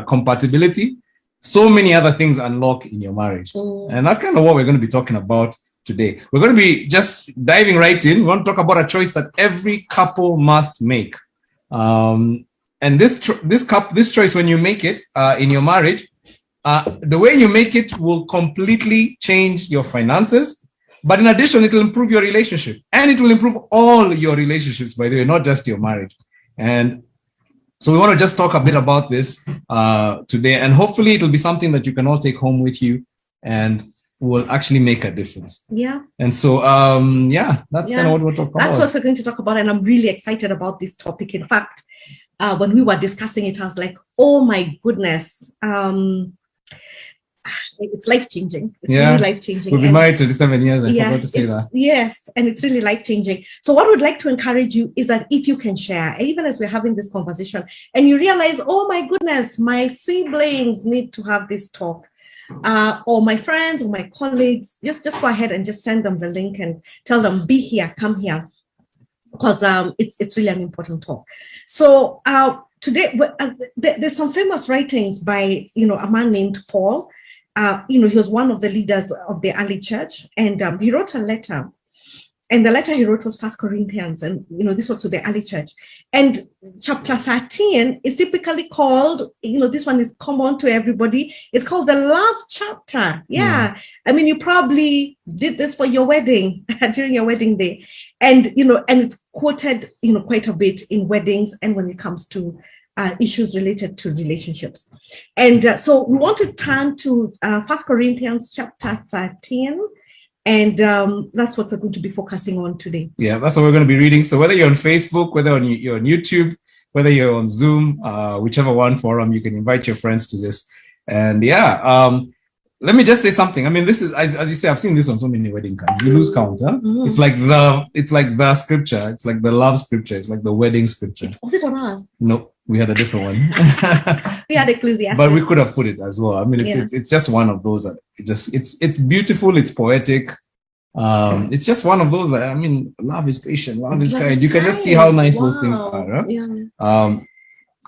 [SPEAKER 6] compatibility, so many other things unlock in your marriage. And that's kind of what we're going to be talking about today. We're going to be just diving right in. We want to talk about a choice that every couple must make. And this choice, when you make it in your marriage, the way you make it will completely change your finances. But in addition, it will improve your relationship. And it will improve all your relationships, by the way, not just your marriage. And so we want to just talk a bit about this today. And hopefully it will be something that you can all take home with you and will actually make a difference.
[SPEAKER 7] Yeah.
[SPEAKER 6] And so, that's kind of what we're talking about.
[SPEAKER 7] That's what we're going to talk about. And I'm really excited about this topic. In fact, when we were discussing it, I was like, oh my goodness. It's life-changing. It's really life-changing.
[SPEAKER 6] We've been married 27 years. I forgot to say that.
[SPEAKER 7] Yes, and it's really life-changing. So what we'd like to encourage you is that if you can share, even as we're having this conversation, and you realize, oh my goodness, my siblings need to have this talk, or my friends or my colleagues, just go ahead and just send them the link and tell them, be here, come here. Because it's really an important talk. So today, there's some famous writings by, a man named Paul. He was one of the leaders of the early church, and he wrote a letter. And the letter he wrote was 1 Corinthians, and this was to the early church. And chapter 13 is typically called, this one is common to everybody. It's called the love chapter. Yeah. I mean, you probably did this for your wedding, during your wedding day. And, and it's quoted, quite a bit in weddings and when it comes to issues related to relationships. And so we want to turn to 1 Corinthians chapter 13. And that's what we're going to be focusing on today. Yeah,
[SPEAKER 6] that's what we're going to be reading. So whether you're on Facebook, whether you're on YouTube, whether you're on Zoom, whichever one forum, you can invite your friends to this. And let me just say something. I mean, this is, as you say, I've seen this on so many wedding cards. You lose count, huh? Mm-hmm. It's like the scripture. It's like the love scripture. It's like the wedding scripture.
[SPEAKER 7] Was it on us?
[SPEAKER 6] No, we had a different one.
[SPEAKER 7] We had Ecclesiastes.
[SPEAKER 6] But we could have put it as well. I mean, it's just one of those that it's beautiful. It's poetic. It's just one of those that, I mean, love is patient. Love is kind. You can just see how nice those things are. Huh? Yeah.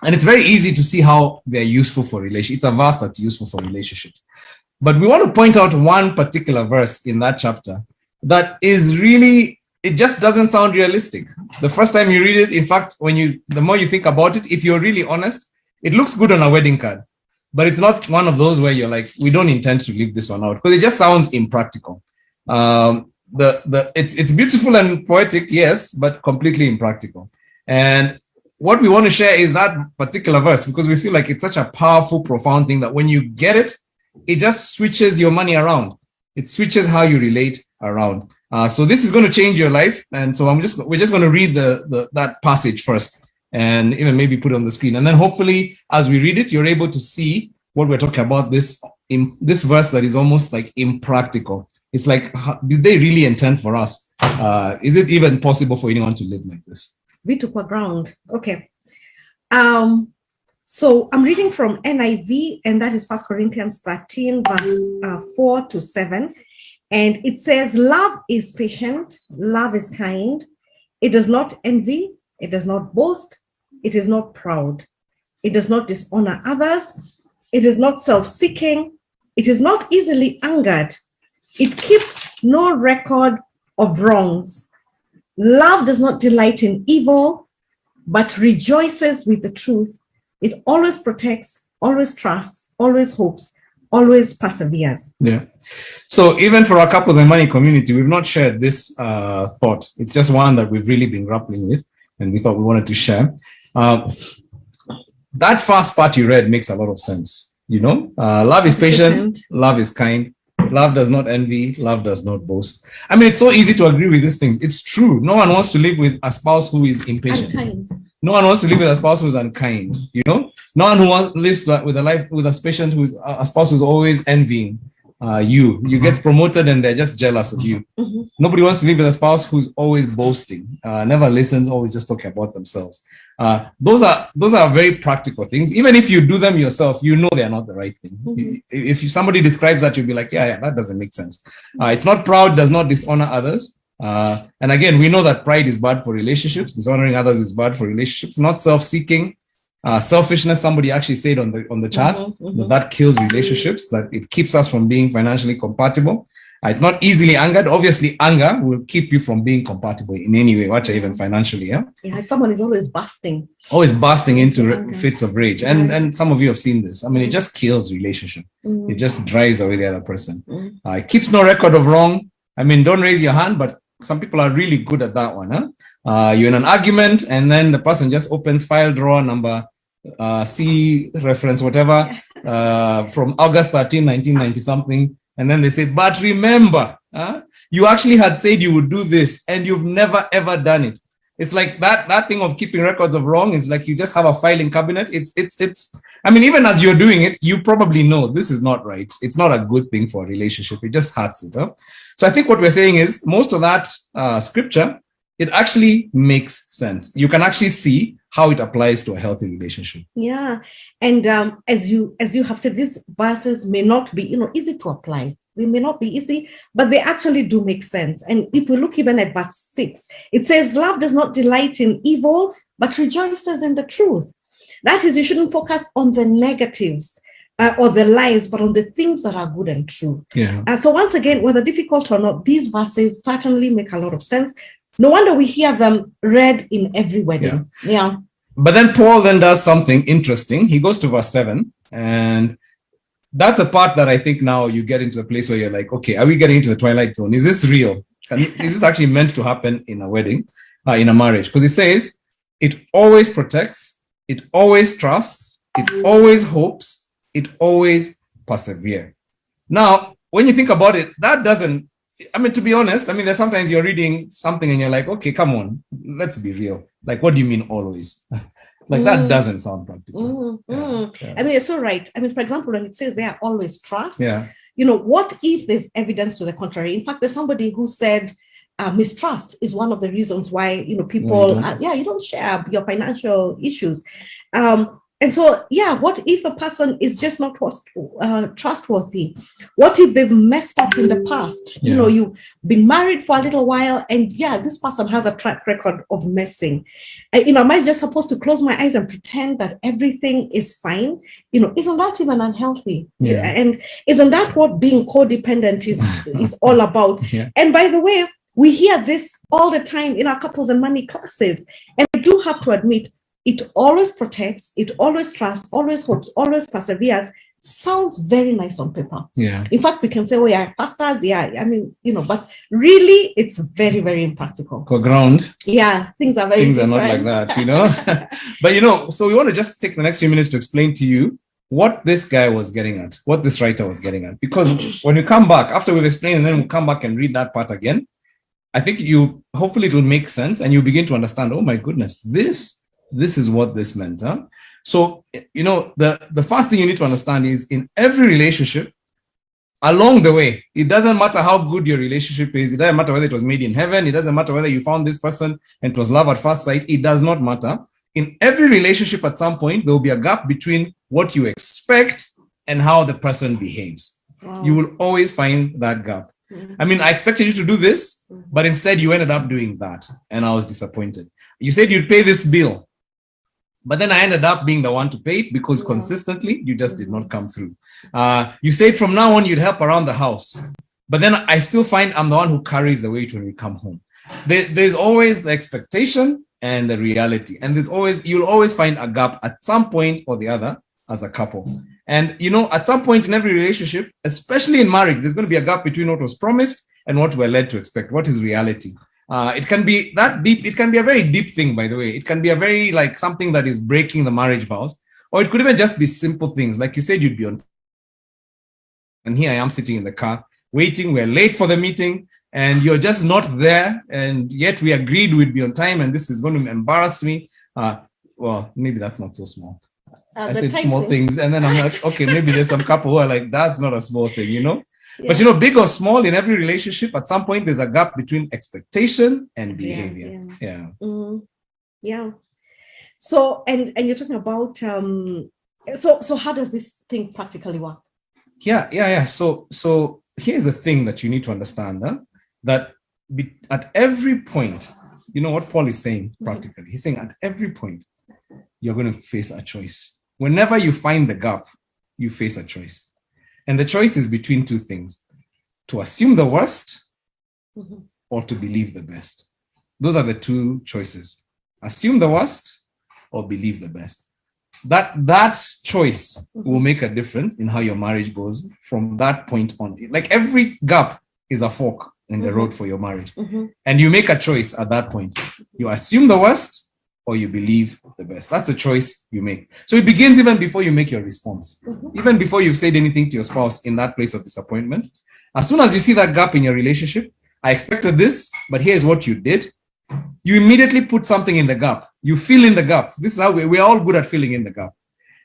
[SPEAKER 6] And it's very easy to see how they're useful for relationships. It's a verse that's useful for relationships. But we want to point out one particular verse in that chapter that is really it just doesn't sound realistic. The first time you read it, in fact, the more you think about it, if you're really honest, it looks good on a wedding card, but it's not one of those where you're like, we don't intend to leave this one out, because it just sounds impractical. It's beautiful and poetic, yes, but completely impractical. And what we want to share is that particular verse, because we feel like it's such a powerful, profound thing that when you get it, it just switches your money around. It switches how you relate around. So this is going to change your life. And so we're just going to read that passage first, and even maybe put it on the screen. And then hopefully as we read it, you're able to see what we're talking about, this verse that is almost like impractical. It's like, did they really intend for us? Is it even possible for anyone to live like this?
[SPEAKER 7] We took a ground. Okay. So I'm reading from NIV, and that is 1 Corinthians 13, verse 4 to 7. And it says, love is patient, love is kind. It does not envy, it does not boast, it is not proud. It does not dishonor others. It is not self-seeking. It is not easily angered. It keeps no record of wrongs. Love does not delight in evil, but rejoices with the truth. It always protects, always trusts, always hopes, always perseveres.
[SPEAKER 6] Yeah. So even for our couples and money community, we've not shared this thought. It's just one that we've really been grappling with, and we thought we wanted to share. That first part you read makes a lot of sense. Love is patient, love is kind. Love does not envy, love does not boast. I mean, it's so easy to agree with these things. It's true. No one wants to live with a spouse who is impatient. Unkind. No one wants to live with a spouse who is unkind. No one who lives with a spouse who's always envying you. You get promoted and they're just jealous of you. Mm-hmm. Nobody wants to live with a spouse who's always boasting, never listens, always just talking about themselves. Those are very practical things. Even if you do them yourself, they're not the right thing. Mm-hmm. If somebody describes that, you'll be like, yeah, that doesn't make sense. It's not proud, does not dishonor others. And again, we know that pride is bad for relationships. Dishonoring others is bad for relationships. Not self-seeking. Selfishness, somebody actually said on the chat, that kills relationships, that it keeps us from being financially compatible. It's not easily angered. Obviously, anger will keep you from being compatible in any way, whatever, even financially. Yeah.
[SPEAKER 7] If someone is always bursting
[SPEAKER 6] into fits of rage, and some of you have seen this. I mean, it just kills relationship. It just drives away the other person. It keeps no record of wrong. I mean, don't raise your hand, but some people are really good at that one. You're in an argument, and then the person just opens file drawer number C reference, whatever, from August 13, 1990 something. And then they say, but remember, you actually had said you would do this and you've never, ever done it. It's like that thing of keeping records of wrong. It's like you just have a filing cabinet. I mean, even as you're doing it, you probably know this is not right. It's not a good thing for a relationship. It just hurts it. So I think what we're saying is most of that scripture, it actually makes sense. You can actually see how it applies to a healthy relationship.
[SPEAKER 7] Yeah. And as you have said, these verses may not be, easy to apply. They may not be easy, but they actually do make sense. And if we look even at verse 6, it says, love does not delight in evil, but rejoices in the truth. That is, you shouldn't focus on the negatives or the lies, but on the things that are good and true.
[SPEAKER 6] Yeah.
[SPEAKER 7] So once again, whether difficult or not, these verses certainly make a lot of sense. No wonder we hear them read in every wedding. Yeah.
[SPEAKER 6] But then Paul then does something interesting. He goes to verse 7, and that's a part that I think now you get into a place where you're like, okay, are we getting into the twilight zone? Is this real? Is this actually meant to happen in a wedding, in a marriage? Because it says, it always protects, it always trusts, it always hopes, it always perseveres. Now, when you think about it, that doesn't, I mean, to be honest, I mean, there's sometimes you're reading something and you're like, okay, come on, let's be real. Like, what do you mean always? Like, that doesn't sound practical.
[SPEAKER 7] Yeah. I mean, it's so right. I mean, for example, when it says they are always trust,
[SPEAKER 6] yeah.
[SPEAKER 7] What if there's evidence to the contrary? In fact, there's somebody who said mistrust is one of the reasons why, people, you don't share your financial issues. And so, what if a person is just not trustworthy? What if they've messed up in the past?
[SPEAKER 6] Yeah.
[SPEAKER 7] You've been married for a little while and this person has a track record of messing. Am I just supposed to close my eyes and pretend that everything is fine? Isn't that even unhealthy?
[SPEAKER 6] Yeah.
[SPEAKER 7] And isn't that what being codependent is all about?
[SPEAKER 6] Yeah.
[SPEAKER 7] And by the way, We hear this all the time in our couples and money classes. And I do have to admit, it always protects, it always trusts, always hopes, always perseveres. Sounds very nice on paper.
[SPEAKER 6] Yeah.
[SPEAKER 7] In fact, we can say, oh, yeah, pastors, yeah. I mean, but really, it's very, very impractical.
[SPEAKER 6] For ground.
[SPEAKER 7] Yeah, things are
[SPEAKER 6] not like that, But, so we want to just take the next few minutes to explain to you what this guy was getting at, what this writer was getting at. Because when we come back, after we've explained, and then we'll come back and read that part again, I think hopefully it will make sense and you begin to understand, oh my goodness, this is what this meant. Huh? So, the first thing you need to understand is in every relationship, along the way, it doesn't matter how good your relationship is. It doesn't matter whether it was made in heaven. It doesn't matter whether you found this person and it was love at first sight. It does not matter. In every relationship, at some point, there will be a gap between what you expect and how the person behaves. Wow. You will always find that gap. Mm-hmm. I mean, I expected you to do this, but instead you ended up doing that. And I was disappointed. You said you'd pay this bill, but then I ended up being the one to pay it because consistently you just did not come through. You said from now on you'd help around the house, but then I still find I'm the one who carries the weight when we come home. There's always the expectation and the reality. And you'll always find a gap at some point or the other as a couple. And, at some point in every relationship, especially in marriage, there's going to be a gap between what was promised and what we're led to expect. What is reality? It can be that deep. It can be a very deep thing, by the way. It can be a very something that is breaking the marriage vows, or it could even just be simple things. Like you said, you'd be on. And here I am sitting in the car waiting. We're late for the meeting and you're just not there. And yet we agreed we'd be on time and this is going to embarrass me. Well, maybe that's not so small. I said small things. And then I'm like, okay, maybe there's some couple who are like, that's not a small thing, Yeah. But big or small in every relationship, at some point there's a gap between expectation and behavior. Yeah.
[SPEAKER 7] Mm-hmm. Yeah. So and you're talking about so how does this thing practically work?
[SPEAKER 6] Yeah. So here's the thing that you need to understand, that at every point, what Paul is saying practically. He's saying at every point you're going to face a choice. Whenever you find the gap, you face a choice. And the choice is between two things: to assume the worst or to believe the best. Those are the two choices. Assume the worst or believe the best. That choice will make a difference in how your marriage goes from that point on. Like every gap is a fork in the road for your marriage. And you make a choice at that point. You assume the worst or you believe the best. That's a choice you make. So it begins even before you make your response. Even before you've said anything to your spouse in that place of disappointment. As soon as you see that gap in your relationship, I expected this, but here's what you did. You immediately put something in the gap. You fill in the gap. This is how we're all good at filling in the gap.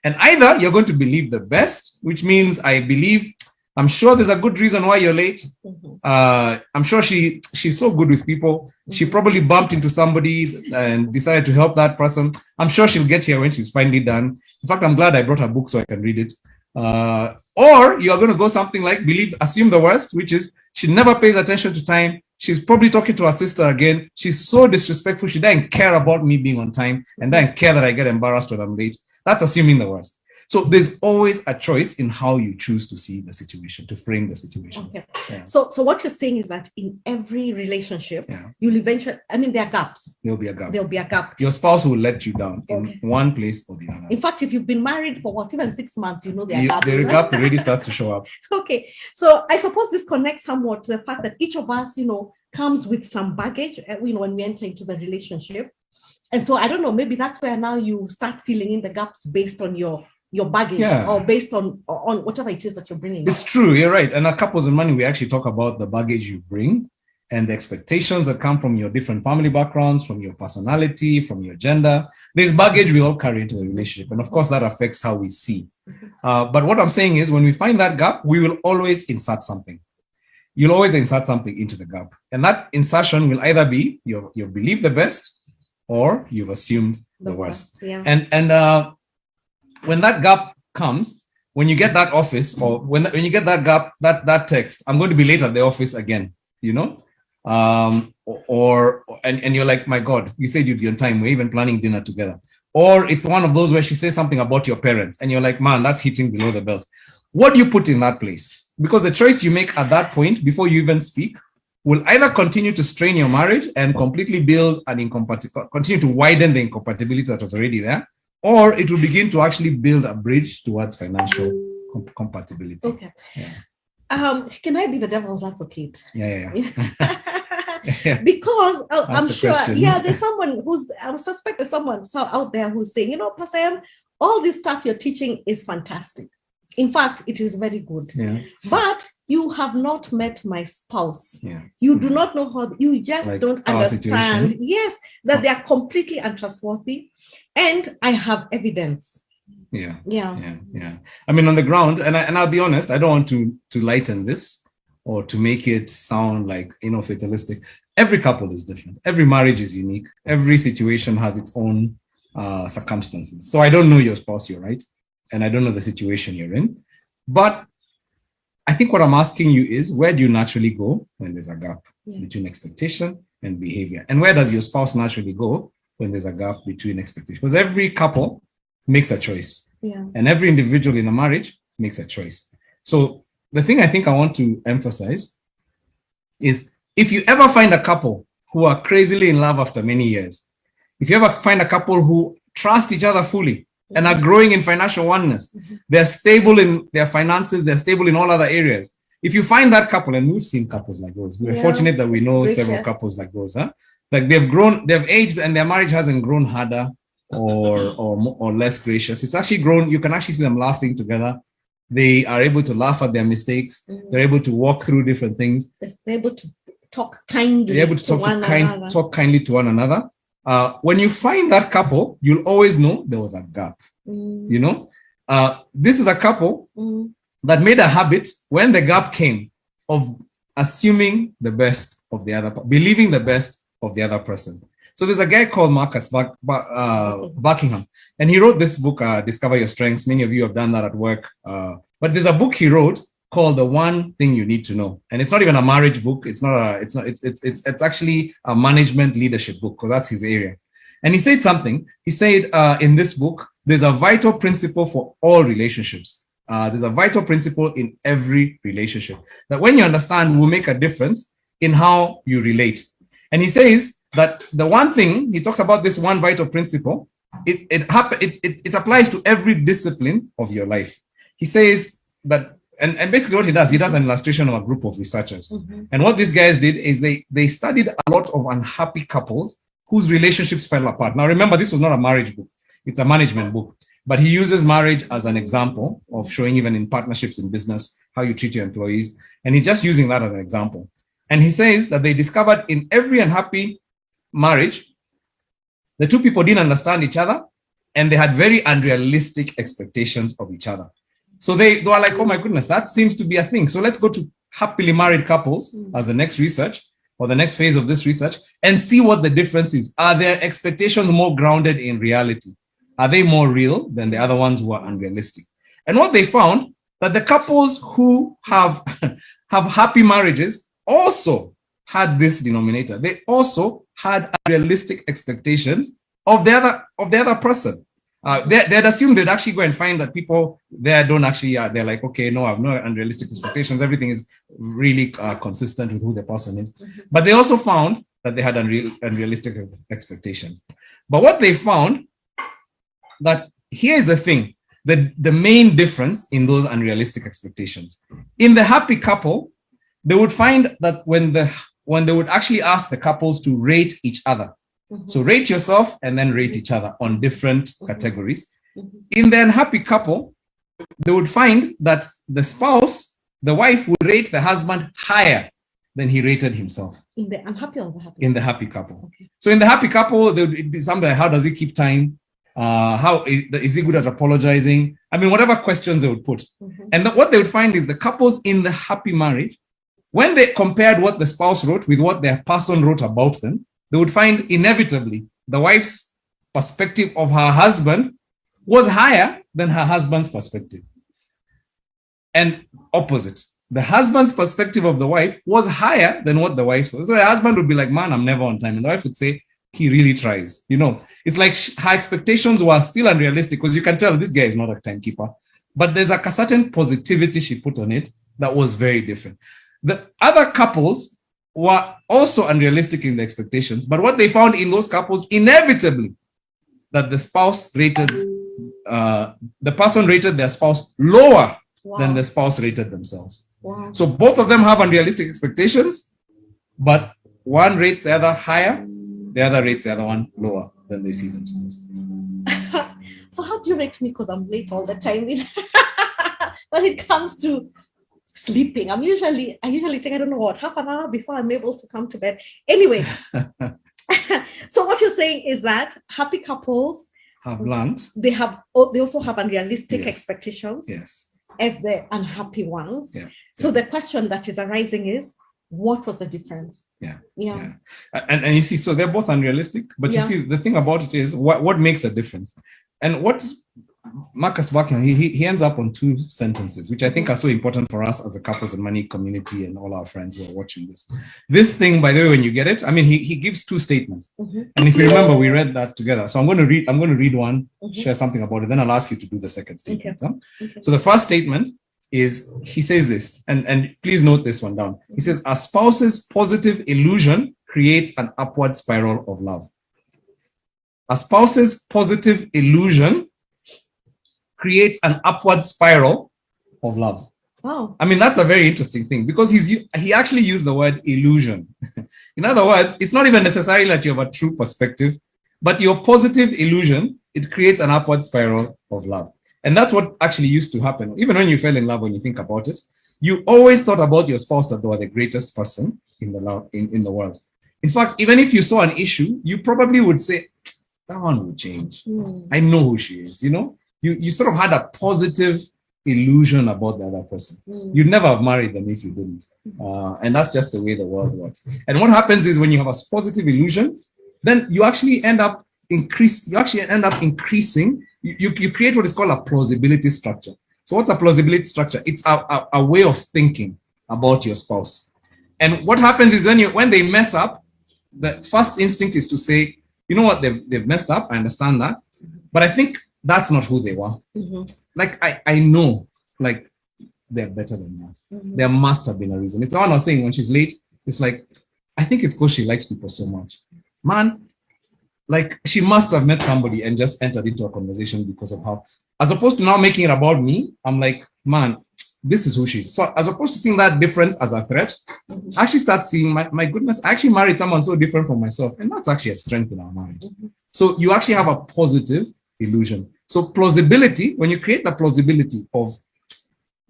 [SPEAKER 6] And either you're going to believe the best, which means I'm sure there's a good reason why you're late. I'm sure she's so good with people. She probably bumped into somebody and decided to help that person. I'm sure she'll get here when she's finally done. In fact, I'm glad I brought her book so I can read it. Or you're going to go something like assume the worst, which is she never pays attention to time. She's probably talking to her sister again. She's so disrespectful. She doesn't care about me being on time and doesn't care that I get embarrassed when I'm late. That's assuming the worst. So there's always a choice in how you choose to see the situation, to frame the situation.
[SPEAKER 7] Okay. Yeah. So what you're saying is that in every relationship, you'll eventually, there are gaps.
[SPEAKER 6] There'll be a gap. Your spouse will let you down in one place or the other.
[SPEAKER 7] In fact, if you've been married for even 6 months, there are gaps.
[SPEAKER 6] The gap already starts to show up.
[SPEAKER 7] Okay. So I suppose this connects somewhat to the fact that each of us, comes with some baggage, when we enter into the relationship. And so I don't know, maybe that's where now you start filling in the gaps based on your baggage or based on whatever it is that you're bringing.
[SPEAKER 6] It's true, you're right. And at Couples and Money, we actually talk about the baggage you bring and the expectations that come from your different family backgrounds, from your personality, from your gender. There's baggage we all carry into the relationship. And of course, that affects how we see. But what I'm saying is when we find that gap, we will always insert something. You'll always insert something into the gap. And that insertion will either be you believe the best or you've assumed the worst.
[SPEAKER 7] Yeah.
[SPEAKER 6] And when that gap comes, when you get that office or when you get that gap, that text, I'm going to be late at the office again, and you're like, my God, you said you'd be on time. We're even planning dinner together. Or it's one of those where she says something about your parents and you're like, man, that's hitting below the belt. What do you put in that place? Because the choice you make at that point, before you even speak, will either continue to strain your marriage and completely build an continue to widen the incompatibility that was already there, or it will begin to actually build a bridge towards financial compatibility.
[SPEAKER 7] Okay. Can I be the devil's advocate?
[SPEAKER 6] Yeah.
[SPEAKER 7] Because I'm sure,
[SPEAKER 6] questions.
[SPEAKER 7] there's someone I suspect there's someone out there who's saying, Pastor M, all this stuff you're teaching is fantastic. In fact, it is very good.
[SPEAKER 6] Yeah.
[SPEAKER 7] But you have not met my spouse.
[SPEAKER 6] Yeah.
[SPEAKER 7] You do not know how, you just
[SPEAKER 6] Like
[SPEAKER 7] don't
[SPEAKER 6] our
[SPEAKER 7] understand.
[SPEAKER 6] situation.
[SPEAKER 7] Yes, that they are completely untrustworthy. And I have evidence.
[SPEAKER 6] Yeah.
[SPEAKER 7] Yeah.
[SPEAKER 6] I mean, on the ground, and I'll be honest, I don't want to lighten this or to make it sound like, fatalistic. Every couple is different. Every marriage is unique. Every situation has its own circumstances. So I don't know your spouse, you're right. And I don't know the situation you're in. But I think what I'm asking you is, where do you naturally go when there's a gap between expectation and behavior? And where does your spouse naturally go when there's a gap between expectation? Because every couple makes a choice.
[SPEAKER 7] Yeah.
[SPEAKER 6] And every individual in a marriage makes a choice. So the thing I think I want to emphasize is, if you ever find a couple who are crazily in love after many years, if you ever find a couple who trust each other fully and are growing in financial oneness, they're stable in their finances, they're stable in all other areas. If you find that couple, and we've seen couples like those, we're fortunate that we know several couples like those, like they've aged and their marriage hasn't grown harder or less gracious. It's actually grown. You can actually see them laughing together. They are able to laugh at their mistakes. They're able to walk through different things.
[SPEAKER 7] They're able to talk kindly.
[SPEAKER 6] They're able to talk kindly to one another. When you find that couple, you'll always know there was a gap. This is a couple that made a habit, when the gap came, of assuming the best of the other, believing the best of the other person. So there's a guy called Marcus Buckingham, and he wrote this book, Discover Your Strengths. Many of you have done that at work. But there's a book he wrote called The One Thing You Need to Know. And it's not even a marriage book. It's actually a management leadership book, because that's his area. And he said something. He said in this book, there's a vital principle for all relationships. There's a vital principle in every relationship that, when you understand, will make a difference in how you relate. And he says that the one thing, he talks about this one vital principle, it applies to every discipline of your life. He says that, and basically what he does an illustration of a group of researchers. And what these guys did is they studied a lot of unhappy couples whose relationships fell apart. Now remember, this was not a marriage book, it's a management book. But he uses marriage as an example of showing, even in partnerships in business, how you treat your employees. And he's just using that as an example. And he says that they discovered in every unhappy marriage, the two people didn't understand each other, and they had very unrealistic expectations of each other. So they were like, oh my goodness, that seems to be a thing. So let's go to happily married couples as the next research, or the next phase of this research, and see what the difference is. Are their expectations more grounded in reality? Are they more real than the other ones who are unrealistic? And what they found, that the couples who have happy marriages also had this denominator. They also had unrealistic expectations of the other person. They'd assume they'd actually go and find that people there don't actually, they're like, okay, no, I have no unrealistic expectations. Everything is really consistent with who the person is. But they also found that they had unrealistic expectations. But what they found, that here's the thing, the main difference in those unrealistic expectations. In the happy couple, they would find that when they would actually ask the couples to rate each other. So rate yourself and then rate each other on different categories. In the unhappy couple, they would find that the spouse, the wife, would rate the husband higher than he rated himself.
[SPEAKER 7] In the unhappy or the happy?
[SPEAKER 6] In the happy couple.
[SPEAKER 7] Okay.
[SPEAKER 6] So in the happy couple, there would be something like, how does he keep time? How is he good at apologizing? I mean, whatever questions they would put. And what they would find is the couples in the happy marriage, when they compared what the spouse wrote with what their person wrote about them, they would find inevitably the wife's perspective of her husband was higher than her husband's perspective. And opposite. The husband's perspective of the wife was higher than what the wife was. So the husband would be like, man, I'm never on time. And the wife would say, he really tries. It's like her expectations were still unrealistic, because you can tell this guy is not a timekeeper. But there's a certain positivity she put on it that was very different. The other couples were also unrealistic in the expectations. But what they found in those couples, inevitably, that the spouse rated, the person rated their spouse lower than the spouse rated themselves.
[SPEAKER 7] Wow.
[SPEAKER 6] So both of them have unrealistic expectations, but one rates the other higher, the other rates the other one lower than they see themselves.
[SPEAKER 7] So how do you rate me? Because I'm late all the time. When it comes to sleeping, I usually take, I don't know what, half an hour before I'm able to come to bed. Anyway, so what you're saying is that happy couples
[SPEAKER 6] have learned.
[SPEAKER 7] They also have unrealistic
[SPEAKER 6] Yes.
[SPEAKER 7] expectations
[SPEAKER 6] Yes.
[SPEAKER 7] as the unhappy ones.
[SPEAKER 6] Yeah.
[SPEAKER 7] So the question that is arising is, what was the difference?
[SPEAKER 6] Yeah.
[SPEAKER 7] Yeah.
[SPEAKER 6] And you see, so they're both unrealistic, but you see, the thing about it is what makes a difference. And what Marcus Buckingham, he ends up on two sentences, which I think are so important for us as a couples and money community and all our friends who are watching this. This thing, by the way, when you get it, I mean, he gives two statements. And if you remember, we read that together. So I'm going to read one, share something about it, then I'll ask you to do the second statement. Okay. So the first statement is, he says this, and please note this one down. He says, a spouse's positive illusion creates an upward spiral of love. A spouse's positive illusion creates an upward spiral of love.
[SPEAKER 7] Wow.
[SPEAKER 6] I mean, that's a very interesting thing, because he actually used the word illusion. In other words, it's not even necessarily that you have a true perspective, but your positive illusion, it creates an upward spiral of love. And that's what actually used to happen. Even when you fell in love, when you think about it, you always thought about your spouse that they were the greatest person in the world. In fact, even if you saw an issue, you probably would say, that one will change. I know who she is, you know? You sort of had a positive illusion about the other person. You'd never have married them if you didn't. And that's just the way the world works. And what happens is, when you have a positive illusion, then you actually end up increasing. You create what is called a plausibility structure. So what's a plausibility structure? It's a way of thinking about your spouse. And what happens is, when they mess up, the first instinct is to say, you know what, they've messed up. I understand that. But I think that's not who they were. Like, I know, like, they're better than that. There must have been a reason. It's the one I was saying, when she's late, it's like, I think it's because she likes people so much. Man, like, she must have met somebody and just entered into a conversation because of how, as opposed to now making it about me, I'm like, man, this is who she is. So as opposed to seeing that difference as a threat, I actually start seeing, my goodness, I actually married someone so different from myself. And that's actually a strength in our marriage. So you actually have a positive illusion. So plausibility, when you create the plausibility of,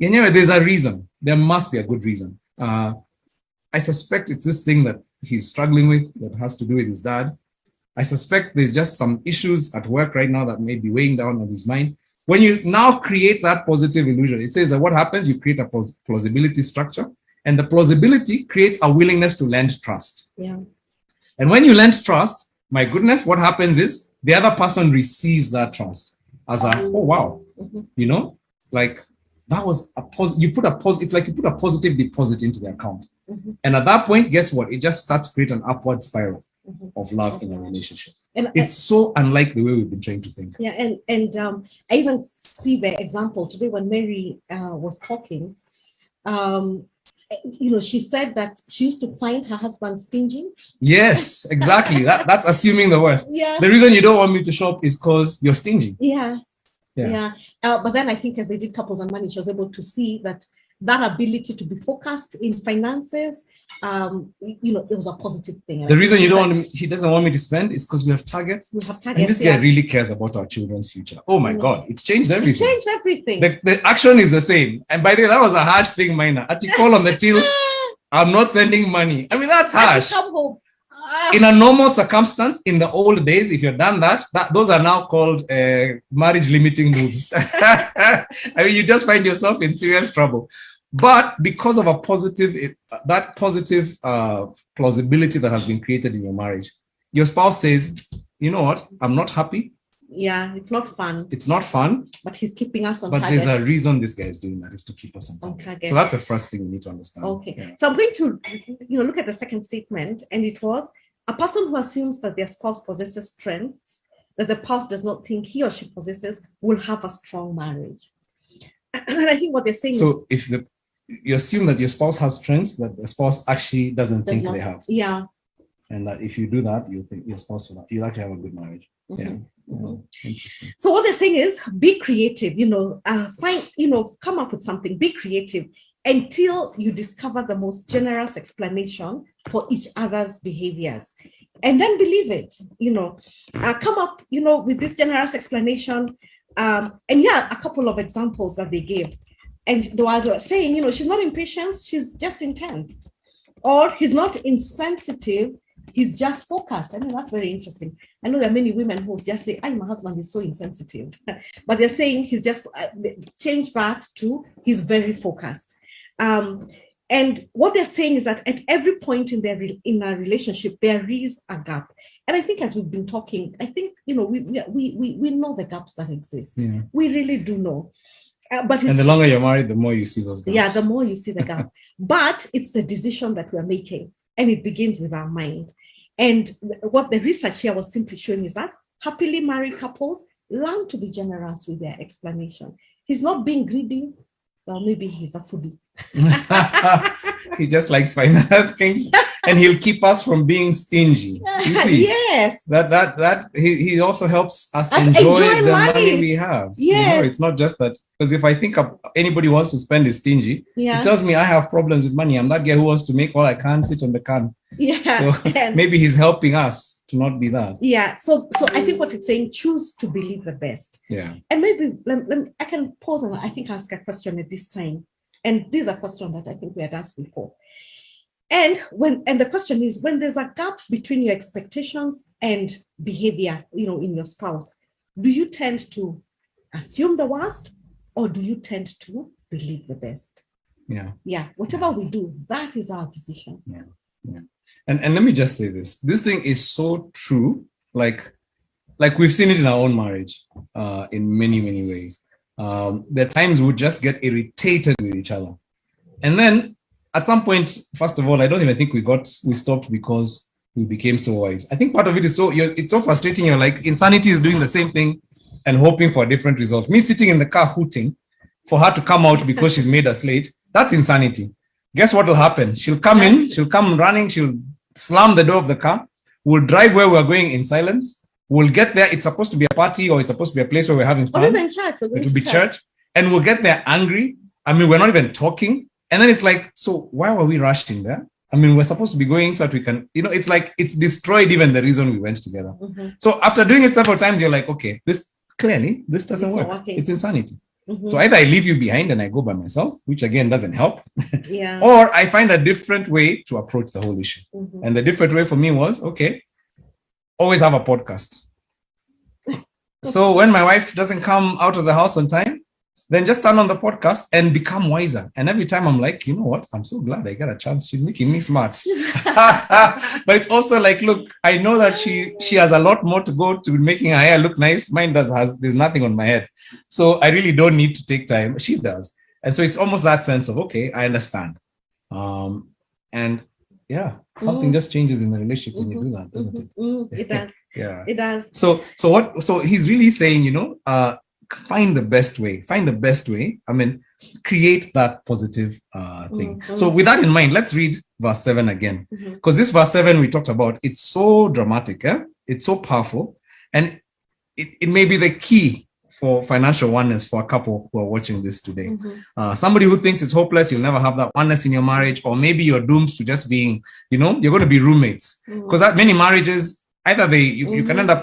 [SPEAKER 6] anyway, there's a reason. There must be a good reason. I suspect it's this thing that he's struggling with that has to do with his dad. I suspect there's just some issues at work right now that may be weighing down on his mind. When you now create that positive illusion, it says that what happens, you create a plausibility structure, and the plausibility creates a willingness to lend trust.
[SPEAKER 7] Yeah.
[SPEAKER 6] And when you lend trust, my goodness, what happens is the other person receives that trust as a, oh, wow, you know, like that was a it's like you put a positive deposit into the account. And at that point, guess what? It just starts to create an upward spiral of love in a relationship. And it's so unlike the way we've been trained to think.
[SPEAKER 7] Yeah, and I even see the example today when Mary was talking. You know, she said that she used to find her husband stingy.
[SPEAKER 6] Yes, exactly. That's assuming the worst.
[SPEAKER 7] Yeah.
[SPEAKER 6] The reason you don't want me to shop is because you're stingy.
[SPEAKER 7] Yeah. But then I think as they did Couples and Money, she was able to see that ability to be focused in finances, you know, it was a positive thing.
[SPEAKER 6] The reason he doesn't want me to spend is because we have targets. And this guy really cares about our children's future. Oh my God, it's changed everything.
[SPEAKER 7] It changed everything.
[SPEAKER 6] The action is the same. And by the way, that was a harsh thing, Mina. At you call on the till, I'm not sending money. I mean, that's harsh.
[SPEAKER 7] Come home.
[SPEAKER 6] In a normal circumstance, in the old days, if you've done that, those are now called marriage limiting moves. I mean, you just find yourself in serious trouble. But because of plausibility that has been created in your marriage, your spouse says, you know what, I'm not happy.
[SPEAKER 7] Yeah, it's not fun.
[SPEAKER 6] It's not fun.
[SPEAKER 7] But he's keeping us on
[SPEAKER 6] target.
[SPEAKER 7] But
[SPEAKER 6] there's a reason this guy is doing that, is to keep us on target. So that's the first thing we need to understand.
[SPEAKER 7] Okay. Yeah. So I'm going to, look at the second statement, and it was, a person who assumes that their spouse possesses strengths that the spouse does not think he or she possesses will have a strong marriage. And I think what they're saying
[SPEAKER 6] is... So you assume that your spouse has strengths that the spouse actually doesn't
[SPEAKER 7] Does
[SPEAKER 6] think
[SPEAKER 7] not-
[SPEAKER 6] they have.
[SPEAKER 7] Yeah.
[SPEAKER 6] And that if you do that, you think your spouse will, you'll actually have a good marriage.
[SPEAKER 7] Mhm.
[SPEAKER 6] Yeah. Interesting.
[SPEAKER 7] So what they're saying is be creative, come up with something, be creative until you discover the most generous explanation for each other's behaviors. And then believe it, come up, with this generous explanation. And a couple of examples that they gave. And they were saying, she's not impatient, she's just intense. Or he's not insensitive, he's just focused. I mean, that's very interesting. I know there are many women who just say, my husband is so insensitive. But they're saying he's just, change that to he's very focused. And what they're saying is that at every point in a relationship, there is a gap. And I think as we've been talking, I think, we know the gaps that exist.
[SPEAKER 6] Yeah.
[SPEAKER 7] We really do know. But
[SPEAKER 6] and the longer you're married, the more you see those gaps.
[SPEAKER 7] Yeah, the more you see the gap. But it's the decision that we're making. And it begins with our mind. And what the research here was simply showing is that happily married couples learn to be generous with their explanation. He's not being greedy. Well, maybe he's a foodie.
[SPEAKER 6] He just likes financial things, and he'll keep us from being stingy. You see,
[SPEAKER 7] yes,
[SPEAKER 6] that he also helps us enjoy the money we have.
[SPEAKER 7] Yes,
[SPEAKER 6] it's not just that, because if I think anybody wants to spend is stingy, it tells me I have problems with money. I'm that guy who wants to make all I can, sit on the can.
[SPEAKER 7] Yeah,
[SPEAKER 6] so maybe he's helping us to not be that.
[SPEAKER 7] Yeah, so I think what it's saying, choose to believe the best.
[SPEAKER 6] Yeah,
[SPEAKER 7] and maybe I can pause and I think ask a question at this time. And this is a question that I think we had asked before. And the question is, when there's a gap between your expectations and behavior, in your spouse, do you tend to assume the worst or do you tend to believe the best?
[SPEAKER 6] Yeah.
[SPEAKER 7] Yeah. Whatever we do, that is our decision.
[SPEAKER 6] Yeah. Yeah. And let me just say this. This thing is so true. Like we've seen it in our own marriage, in many, many ways. There are times we just get irritated with each other. And then at some point, first of all, I don't even think we stopped because we became so wise. I think part of it is it's so frustrating. You're like, insanity is doing the same thing and hoping for a different result. Me sitting in the car hooting for her to come out because she's made us late, that's insanity. Guess what will happen? She'll come in, she'll come running, she'll slam the door of the car. We'll drive where we're going in silence. We'll get there. It's supposed to be a party or it's supposed to be a place where we're having fun.
[SPEAKER 7] Or even church.
[SPEAKER 6] It will be church. And we'll get there angry. I mean, we're not even talking. And then it's like, so why were we rushing there? I mean, we're supposed to be going so that we can, it's like it's destroyed even the reason we went together. Mm-hmm. So after doing it several times, you're like, okay, this doesn't work. It's insanity. Mm-hmm. So either I leave you behind and I go by myself, which again doesn't help.
[SPEAKER 7] Yeah.
[SPEAKER 6] Or I find a different way to approach the whole issue.
[SPEAKER 7] Mm-hmm.
[SPEAKER 6] And the different way for me was, okay, always have a podcast. So when my wife doesn't come out of the house on time, then just turn on the podcast and become wiser. And every time I'm like, you know what? I'm so glad I got a chance. She's making me smart. But it's also like, look, I know that she has a lot more to go to making her hair look nice. Mine there's nothing on my head. So I really don't need to take time. She does. And so it's almost that sense of, okay, I understand. And yeah, something just changes in the relationship when you do that, doesn't it?
[SPEAKER 7] It does.
[SPEAKER 6] Yeah.
[SPEAKER 7] It does.
[SPEAKER 6] So he's really saying, find the best way. I mean, create that positive thing.
[SPEAKER 7] Mm-hmm.
[SPEAKER 6] So with that in mind, let's read verse 7 again. Because this verse 7 we talked about, it's so dramatic. It's so powerful. And it may be the key for financial oneness for a couple who are watching this today. Somebody who thinks it's hopeless, you'll never have that oneness in your marriage, or maybe you're doomed to just being, you're going to be roommates. Because that many marriages, either you can end up,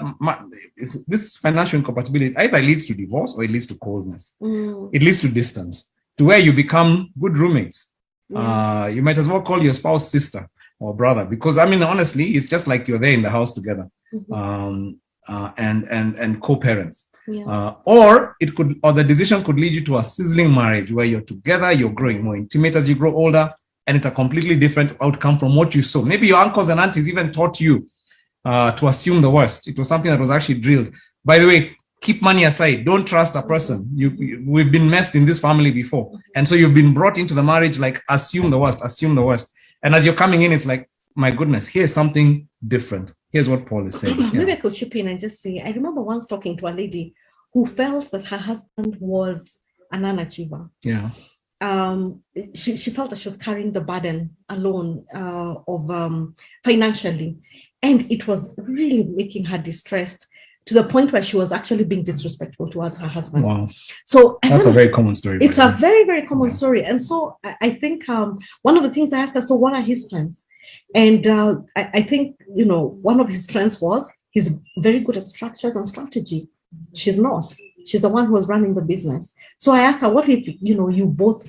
[SPEAKER 6] this financial incompatibility either leads to divorce or it leads to coldness. It leads to distance, to where you become good roommates. You might as well call your spouse sister or brother, because I mean, honestly, it's just like you're there in the house together, and co-parents. Or the decision could lead you to a sizzling marriage where you're together, you're growing more intimate as you grow older, and it's a completely different outcome from what you saw. Maybe your uncles and aunties even taught you to assume the worst. It was something that was actually drilled. By the way, keep money aside. Don't trust a person. We've been messed in this family before. And so you've been brought into the marriage like, assume the worst. And as you're coming in, it's like, my goodness, here's something different. Here's what Paul is saying.
[SPEAKER 7] Maybe I could chip in and just say, I remember once talking to a lady who felt that her husband was an unachiever.
[SPEAKER 6] Yeah.
[SPEAKER 7] she felt that she was carrying the burden alone of financially, and it was really making her distressed to the point where she was actually being disrespectful towards her husband.
[SPEAKER 6] Wow.
[SPEAKER 7] So
[SPEAKER 6] that's a very common story.
[SPEAKER 7] It's a very, very common story. And so I think one of the things I asked her, so what are his strengths? And I think, one of his strengths was he's very good at structures and strategy. She's not. She's the one who was running the business. So I asked her, what if, you both,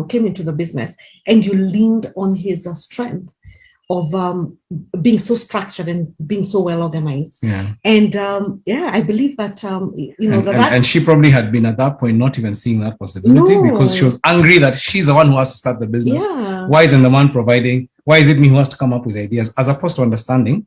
[SPEAKER 7] came into the business and you leaned on his strength of being so structured and being so well organized.
[SPEAKER 6] Yeah.
[SPEAKER 7] And I believe that
[SPEAKER 6] and she probably had been at that point not even seeing that possibility because she was angry that she's the one who has to start the business.
[SPEAKER 7] Yeah.
[SPEAKER 6] Why isn't the man providing? Why is it me who has to come up with ideas? As opposed to understanding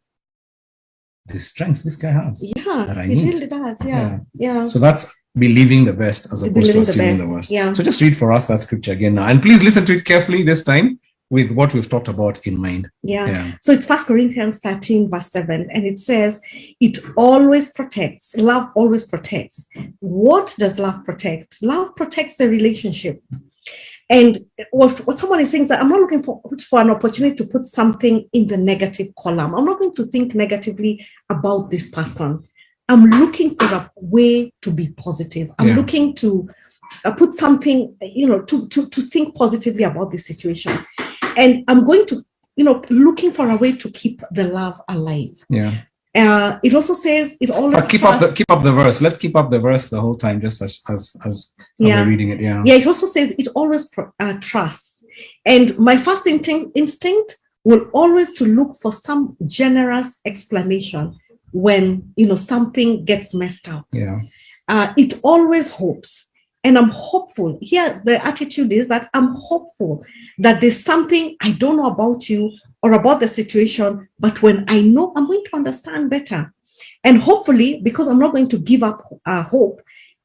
[SPEAKER 6] the strengths this guy has.
[SPEAKER 7] Yeah,
[SPEAKER 6] that I
[SPEAKER 7] it
[SPEAKER 6] need.
[SPEAKER 7] really does. Yeah.
[SPEAKER 6] So that's believing the best as opposed to assuming the worst.
[SPEAKER 7] Yeah.
[SPEAKER 6] So just read for us that scripture again now, and please listen to it carefully this time with what we've talked about in mind.
[SPEAKER 7] Yeah. So it's 1 Corinthians 13, verse 7, and it says, it always protects. Love always protects. What does love protect? Love protects the relationship. And what someone is saying is that I'm not looking for an opportunity to put something in the negative column. I'm not going to think negatively about this person. I'm looking for a way to be positive. I'm looking to put something, to think positively about this situation. And I'm going to, looking for a way to keep the love alive.
[SPEAKER 6] Yeah.
[SPEAKER 7] It also says it always.
[SPEAKER 6] But keep up the verse. Let's keep up the verse the whole time, just as we're reading it. Yeah.
[SPEAKER 7] Yeah. It also says it always trusts. And my first instinct will always to look for some generous explanation when something gets messed up.
[SPEAKER 6] Yeah.
[SPEAKER 7] It always hopes. And I'm hopeful. Here, the attitude is that I'm hopeful that there's something I don't know about you or about the situation, but when I know, I'm going to understand better. And hopefully, because I'm not going to give up hope,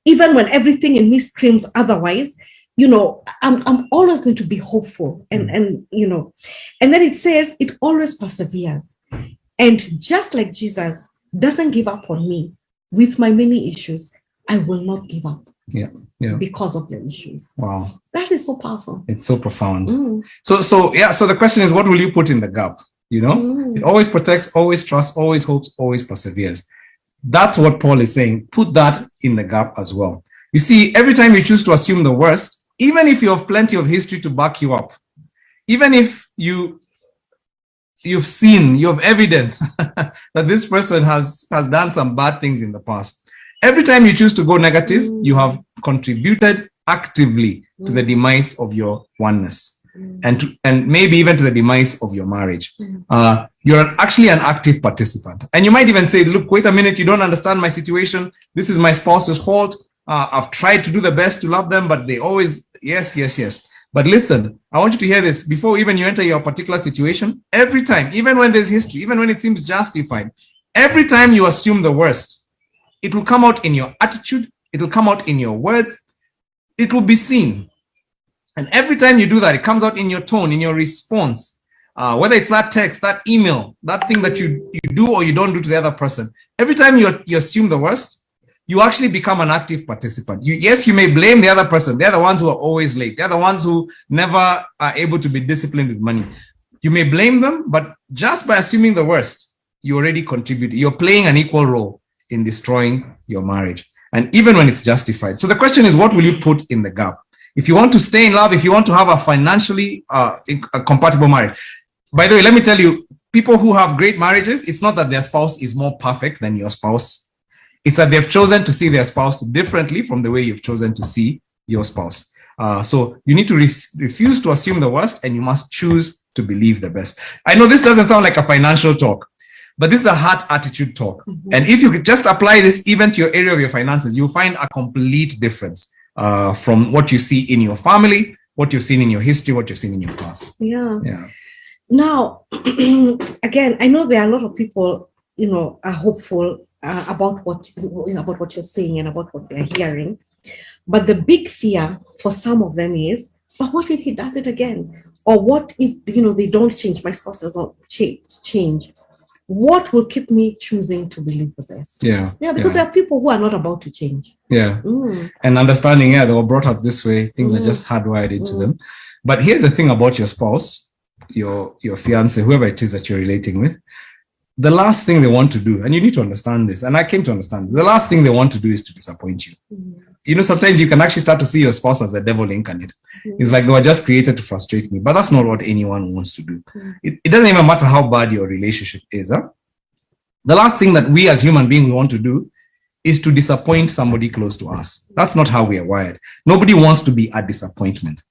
[SPEAKER 7] even when everything in me screams otherwise, I'm always going to be hopeful. And then it says it always perseveres. And just like Jesus doesn't give up on me with my many issues, I will not give up.
[SPEAKER 6] Yeah.
[SPEAKER 7] Because of your issues.
[SPEAKER 6] Wow.
[SPEAKER 7] That is so powerful.
[SPEAKER 6] It's so profound. So the question is, what will you put in the gap? It always protects, always trusts, always hopes, always perseveres. That's what Paul is saying. Put that in the gap as well. You see, every time you choose to assume the worst, even if you have plenty of history to back you up, even if you've seen, you have evidence that this person has done some bad things in the past, every time you choose to go negative, you have contributed actively to the demise of your oneness and maybe even to the demise of your marriage. You're actually an active participant. And you might even say, look, wait a minute, you don't understand my situation. This is my spouse's fault. I've tried to do the best to love them, but they always, yes. But listen, I want you to hear this. Before even you enter your particular situation, every time, even when there's history, even when it seems justified, every time you assume the worst, it will come out in your attitude. It will come out in your words. It will be seen. And every time you do that, it comes out in your tone, in your response. Whether it's that text, that email, that thing that you do or you don't do to the other person. Every time you assume the worst, you actually become an active participant. You may blame the other person. They're the ones who are always late. They're the ones who never are able to be disciplined with money. You may blame them, but just by assuming the worst, you already contribute. You're playing an equal role in destroying your marriage, and even when it's justified. So the question is, what will you put in the gap? If you want to stay in love, if you want to have a financially compatible marriage. By the way, let me tell you, people who have great marriages, it's not that their spouse is more perfect than your spouse. It's that they've chosen to see their spouse differently from the way you've chosen to see your spouse. So you need to refuse to assume the worst, and you must choose to believe the best. I know this doesn't sound like a financial talk, but this is a heart attitude talk. And if you could just apply this even to your area of your finances, you'll find a complete difference from what you see in your family, what you've seen in your history, what you've seen in your past.
[SPEAKER 7] Yeah. Now, again, I know there are a lot of people, are hopeful about what you're saying and about what they're hearing. But the big fear for some of them is, but what if he does it again? Or what if, they don't change? My spouse doesn't change. what will keep me choosing to believe the best?
[SPEAKER 6] Yeah.
[SPEAKER 7] Because there are people who are not about to change.
[SPEAKER 6] Yeah. And understanding, they were brought up this way. Things are just hardwired into them. But here's the thing about your spouse, your fiance, whoever it is that you're relating with. The last thing they want to do, and you need to understand this, and I came to understand, the last thing they want to do is to disappoint you. You know, sometimes you can actually start to see your spouse as a devil incarnate. It's like they were just created to frustrate me, but that's not what anyone wants to do. It doesn't even matter how bad your relationship is. The last thing that we as human beings want to do is to disappoint somebody close to us. That's not how we are wired. Nobody wants to be a disappointment.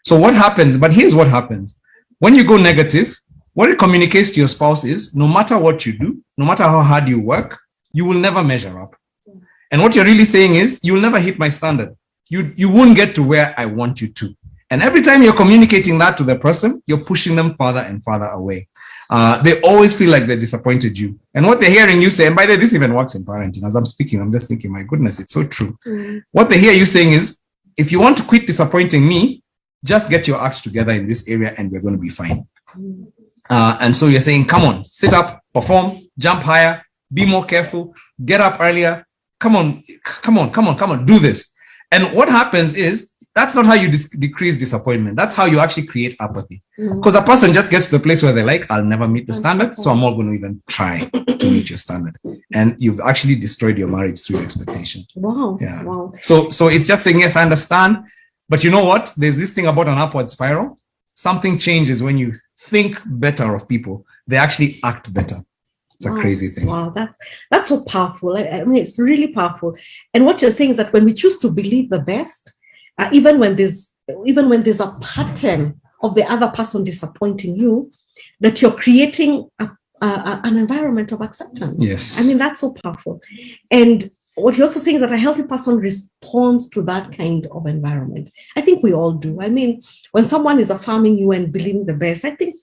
[SPEAKER 6] So what happens, but here's what happens. When you go negative, what it communicates to your spouse is, no matter what you do, no matter how hard you work, you will never measure up. And what you're really saying is, you'll never hit my standard. You won't get to where I want you to. And every time you're communicating that to the person, you're pushing them farther and farther away. They always feel like they disappointed you. And what they're hearing you say, and by the way, this even works in parenting. As I'm speaking, I'm just thinking, my goodness, it's so true. What they hear you saying is, if you want to quit disappointing me, just get your act together in this area and we're going to be fine. And so you're saying, come on, sit up, perform, jump higher, be more careful, get up earlier. Come on, do this. And what happens is, that's not how you decrease disappointment. That's how you actually create apathy. Because a person just gets to the place where they're like, I'll never meet the standard, so I'm not going to even try to meet your standard. And you've actually destroyed your marriage through your expectation.
[SPEAKER 7] Wow.
[SPEAKER 6] Yeah.
[SPEAKER 7] Wow.
[SPEAKER 6] So it's just saying, yes, I understand. But you know what? There's this thing about an upward spiral. Something changes when you think better of people. They actually act better. It's a crazy thing.
[SPEAKER 7] Wow, that's so powerful. I mean, it's really powerful. And what you're saying is that when we choose to believe the best, even when there's a pattern of the other person disappointing you, that you're creating an environment of acceptance.
[SPEAKER 6] Yes.
[SPEAKER 7] I mean, that's so powerful. And what you're also saying is that a healthy person responds to that kind of environment. I think we all do. I mean, when someone is affirming you and believing the best, I think,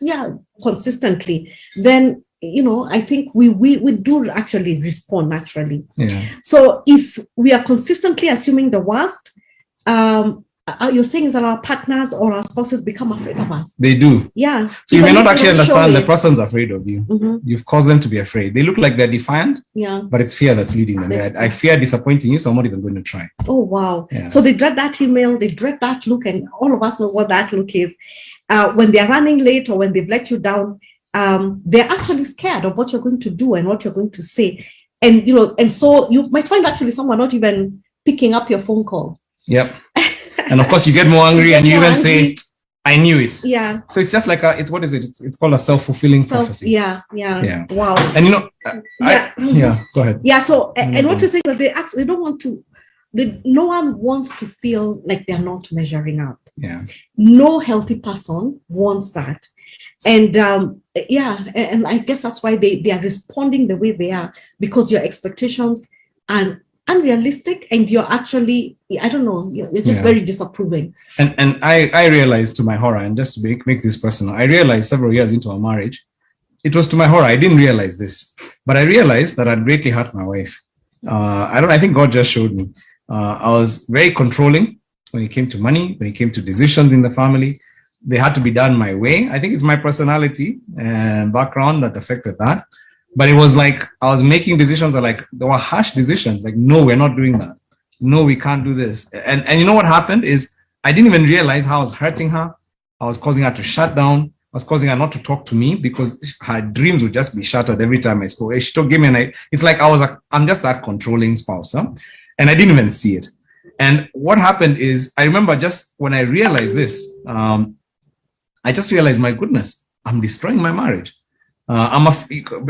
[SPEAKER 7] consistently, then, I think we do actually respond naturally.
[SPEAKER 6] Yeah.
[SPEAKER 7] So if we are consistently assuming the worst, you're saying is that our partners or our spouses become afraid of us.
[SPEAKER 6] They do.
[SPEAKER 7] Yeah.
[SPEAKER 6] So you may not actually understand the person's afraid of you. You've caused them to be afraid. They look like they're defiant, but it's fear that's leading them. I fear disappointing you, so I'm not even going to try.
[SPEAKER 7] Oh, wow.
[SPEAKER 6] Yeah.
[SPEAKER 7] So they dread that email, they dread that look, and all of us know what that look is. When they're running late or when they've let you down, they're actually scared of what you're going to do and what you're going to say. And, and so you might find actually someone not even picking up your phone call.
[SPEAKER 6] Yep. And of course you get more angry and you even say, I knew it.
[SPEAKER 7] Yeah.
[SPEAKER 6] So it's just like what is it? It's called a self-fulfilling prophecy.
[SPEAKER 7] Yeah. Wow.
[SPEAKER 6] And go ahead.
[SPEAKER 7] Yeah. So, and what you're saying that they don't want to, no one wants to feel like they're not measuring up.
[SPEAKER 6] Yeah.
[SPEAKER 7] No healthy person wants that. And and I guess that's why they are responding the way they are, because your expectations are unrealistic and you're actually, I don't know, you're just very disapproving.
[SPEAKER 6] And I realized, to my horror, and just to make this personal, I realized several years into our marriage, it was to my horror, I didn't realize this, but I realized that I'd greatly hurt my wife. I think God just showed me. I was very controlling when it came to money, when it came to decisions in the family. They had to be done my way. I think it's my personality and background that affected that. But it was like I was making decisions that they were harsh decisions. Like, no, we're not doing that. No, we can't do this. And you know what happened is I didn't even realize how I was hurting her. I was causing her to shut down. I was causing her not to talk to me because her dreams would just be shattered every time I spoke. She told me, and it's like I'm just that controlling spouse, and I didn't even see it. And what happened is, I remember just when I realized this, I just realized, my goodness, I'm destroying my marriage.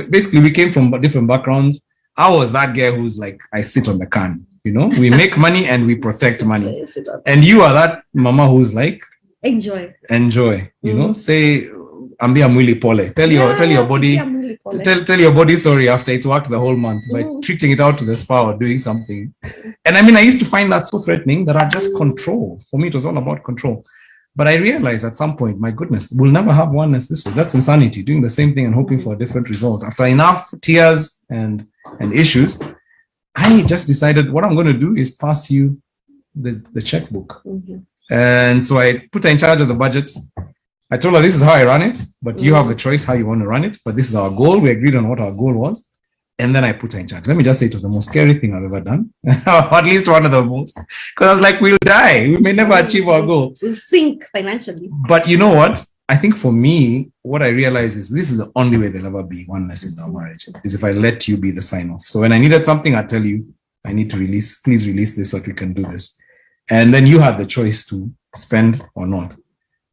[SPEAKER 6] Basically, we came from different backgrounds. I was that guy who's like, I sit on the can, we make money and we protect money. And you are that mama who's like, enjoy, say, ambia mwili pole. Tell your body, tell your body sorry after it's worked the whole month by treating it out to the spa or doing something. And I used to find that so threatening that I just control. For me, it was all about control. But I realized at some point, my goodness, we'll never have oneness this way. That's insanity, doing the same thing and hoping for a different result. After enough tears and issues, I just decided what I'm going to do is pass you the checkbook. And so I put her in charge of the budget. I told her, this is how I run it, but you have a choice how you want to run it. But this is our goal. We agreed on what our goal was. And then I put her in charge. Let me just say it was the most scary thing I've ever done. Or at least one of the most. Because I was like, we'll die. We may never achieve our goal.
[SPEAKER 7] We'll sink financially.
[SPEAKER 6] But you know what? I think for me, what I realize is this is the only way there'll ever be oneness in our marriage, is if I let you be the sign-off. So when I needed something, I'd tell you, I need to please release this so that we can do this. And then you had the choice to spend or not.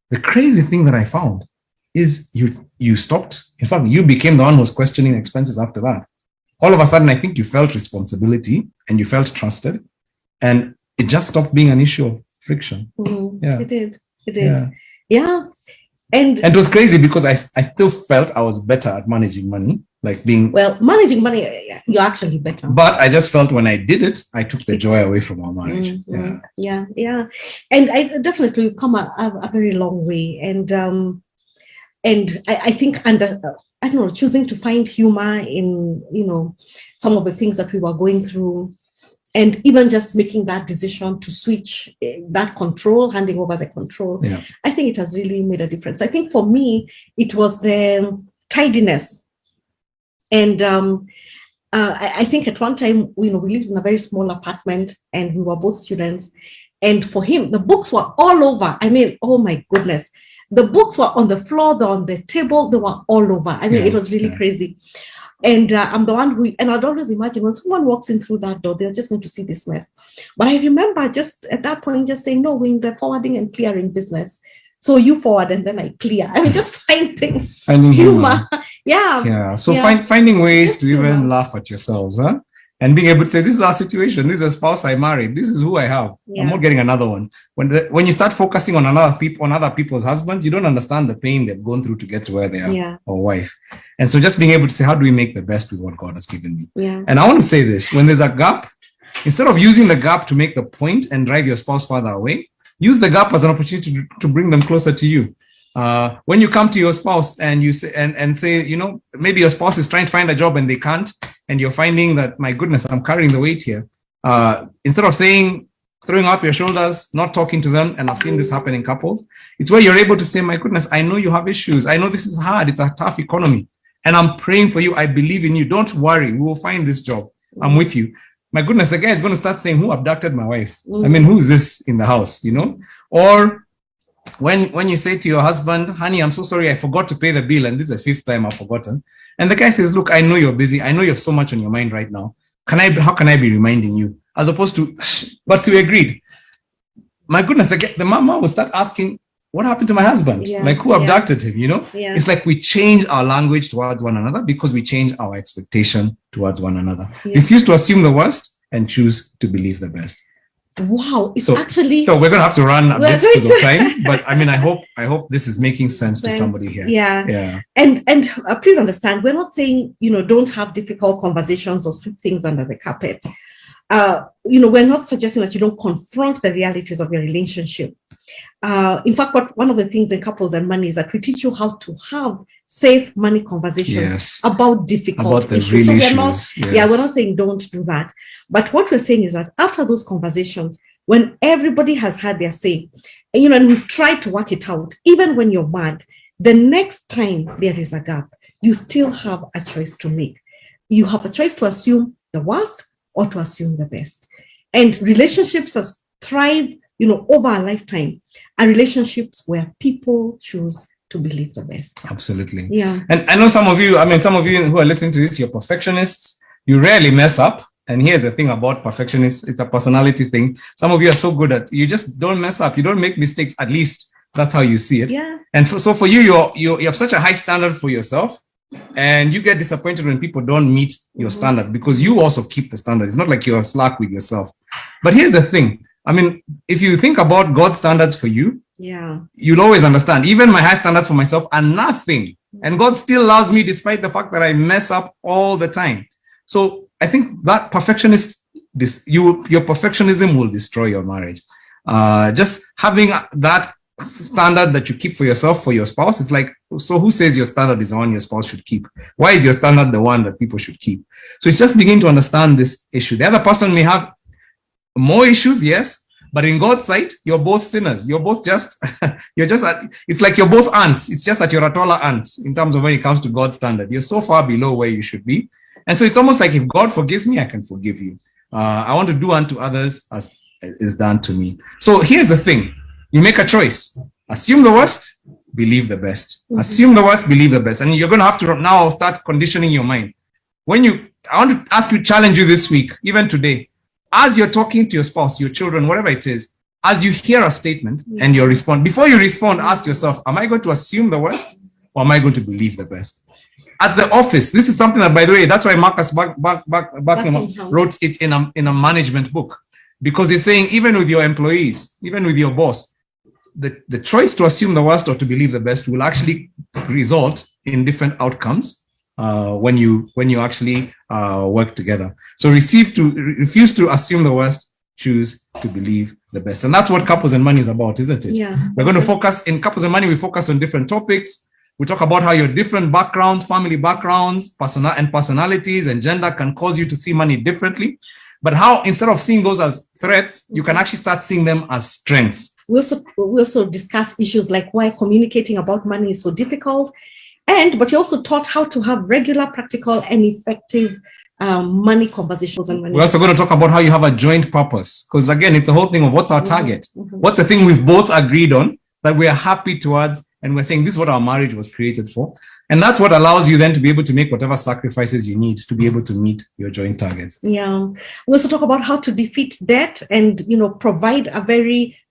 [SPEAKER 6] The crazy thing that I found is you stopped. In fact, you became the one who was questioning expenses after that. All of a sudden, I think you felt responsibility and you felt trusted, and it just stopped being an issue of friction.
[SPEAKER 7] Yeah, it did. Yeah. And
[SPEAKER 6] it was crazy because I still felt I was better at managing money, like being...
[SPEAKER 7] Well, managing money, you're actually better.
[SPEAKER 6] But I just felt when I did it, I took the joy away from our marriage.
[SPEAKER 7] Yeah. And I definitely come a very long way. And I think I don't know, choosing to find humor in, some of the things that we were going through, and even just making that decision to switch that control, handing over the control, I think it has really made a difference. I think for me, it was the tidiness. And I think at one time, we lived in a very small apartment and we were both students. And for him, the books were all over. I mean, oh my goodness. The books were on the floor, they're on the table, they were all over. I mean, it was really crazy. And I'm the one and I'd always imagine when someone walks in through that door, they're just going to see this mess. But I remember just at that point, just saying, no, we're in the forwarding and clearing business. So you forward and then I clear. I mean, just finding humor. Yeah.
[SPEAKER 6] So finding ways to even laugh at yourselves, huh? And being able to say, this is our situation. This is a spouse I married. This is who I have. I'm not getting another one. When you start focusing on other people's husbands, you don't understand the pain they've gone through to get to where they are, or wife. And so just being able to say, how do we make the best with what God has given me? And I want to say this, when there's a gap, instead of using the gap to make the point and drive your spouse farther away, use the gap as an opportunity to bring them closer to you. When you come to your spouse and you say, and say, maybe your spouse is trying to find a job and they can't, and you're finding that, my goodness, I'm carrying the weight here. Instead of throwing up your shoulders, not talking to them, and I've seen this happen in couples, it's where you're able to say, my goodness, I know you have issues. I know this is hard. It's a tough economy. And I'm praying for you. I believe in you. Don't worry. We will find this job. I'm with you. My goodness, the guy is going to start saying, who abducted my wife? I mean, who is this in the house, Or when you say to your husband, honey, I'm so sorry, I forgot to pay the bill, and this is the 5th time I've forgotten. And the guy says, look, I know you're busy. I know you have so much on your mind right now. How can I be reminding you? As opposed to, but we agreed. My goodness, the mama will start asking, what happened to my husband? Like, who abducted him, It's like we change our language towards one another because we change our expectation towards one another. Refuse to assume the worst and choose to believe the best.
[SPEAKER 7] Wow, actually...
[SPEAKER 6] So we're going to have to run a bit because of time, but I mean, I hope this is making sense to somebody here.
[SPEAKER 7] Yeah. And please understand, we're not saying, don't have difficult conversations or sweep things under the carpet. We're not suggesting that you don't confront the realities of your relationship. In fact, one of the things in Couples and Money is that we teach you how to have safe money conversations about difficult issues. So we're not saying don't do that. But what we're saying is that after those conversations, when everybody has had their say, and we've tried to work it out, even when you're mad, the next time there is a gap, you still have a choice to make. You have a choice to assume the worst or to assume the best. And relationships has thrived, over a lifetime, are relationships where people choose to believe the best.
[SPEAKER 6] Absolutely.
[SPEAKER 7] Yeah.
[SPEAKER 6] And I know some of you who are listening to this, you're perfectionists. You rarely mess up. And here's the thing about perfectionists. It's a personality thing. Some of you are so good at, you just don't mess up. You don't make mistakes. At least that's how you see it.
[SPEAKER 7] Yeah.
[SPEAKER 6] And so for you, you have such a high standard for yourself. And you get disappointed when people don't meet your standard because you also keep the standard. It's not like you're slack with yourself. But here's the thing. I mean, if you think about God's standards for you, you'll always understand. Even my high standards for myself are nothing. And God still loves me despite the fact that I mess up all the time. So I think that your perfectionism will destroy your marriage. Just having that standard that you keep for yourself, for your spouse, it's like, so who says your standard is the one your spouse should keep? Why is your standard the one that people should keep? So it's just beginning to understand this issue. The other person may have more issues, yes, But in God's sight, you're both sinners. You're both just, it's like you're both ants. It's just that you're a taller ant in terms of when it comes to God's standard. You're so far below where you should be. And so it's almost like if God forgives me, I can forgive you. I want to do unto others as is done to me. So here's the thing. You make a choice. Assume the worst, believe the best. Assume the worst, believe the best. And you're going to have to now start conditioning your mind. I want to ask you, challenge you this week, even today, as you're talking to your spouse, your children, whatever it is, as you hear a statement and you respond, before you respond, ask yourself, am I going to assume the worst or am I going to believe the best? At the office, this is something that, by the way, that's why Marcus Buckingham wrote it in a management book, because he's saying, even with your employees, even with your boss, the choice to assume the worst or to believe the best will actually result in different outcomes when you actually work together. So refuse to assume the worst, choose to believe the best. And that's what Couples and Money is about, isn't it?
[SPEAKER 7] Yeah.
[SPEAKER 6] We're going to focus in Couples and Money. We focus on different topics. We talk about how your different backgrounds, family backgrounds, personalities and gender can cause you to see money differently. But how, instead of seeing those as threats, you can actually start seeing them as strengths.
[SPEAKER 7] We also discuss issues like why communicating about money is so difficult. But you also taught how to have regular, practical, and effective money conversations. And money.
[SPEAKER 6] We're also going to talk about how you have a joint purpose. Because again, it's a whole thing of what's our target? What's the thing we've both agreed on that we are happy towards? And we're saying this is what our marriage was created for. And that's what allows you then to be able to make whatever sacrifices you need to be able to meet your joint targets.
[SPEAKER 7] Yeah. We also talk about how to defeat debt and,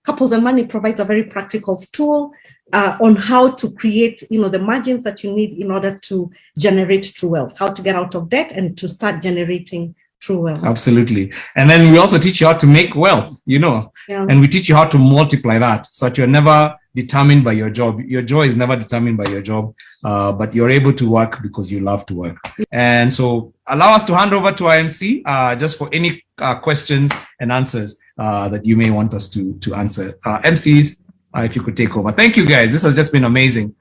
[SPEAKER 7] Couples and Money provides a very practical tool on how to create, the margins that you need in order to generate true wealth, how to get out of debt and to start generating true wealth.
[SPEAKER 6] Absolutely. And then we also teach you how to make wealth, and we teach you how to multiply that so that you're never determined by your job. Your joy is never determined by your job, but you're able to work because you love to work. And so allow us to hand over to our MC just for any questions and answers that you may want us to answer. MCs, if you could take over. Thank you, guys. This has just been amazing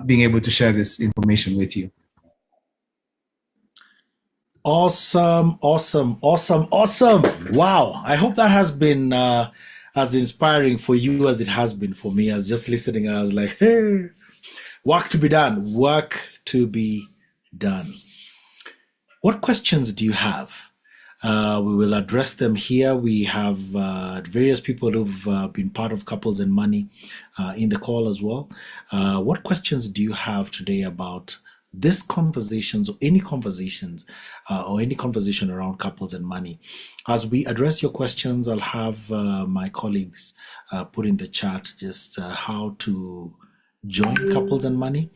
[SPEAKER 6] being able to share this information with you.
[SPEAKER 1] Awesome. Wow. I hope that has been as inspiring for you as it has been for me. I was just listening and I was like, hey, work to be done. What questions do you have? We will address them here. We have various people who've been part of Couples and Money in the call as well. What questions do you have today about this conversations or any conversations or any conversation around couples and money? As we address your questions, I'll have my colleagues put in the chat just how to join Couples and Money.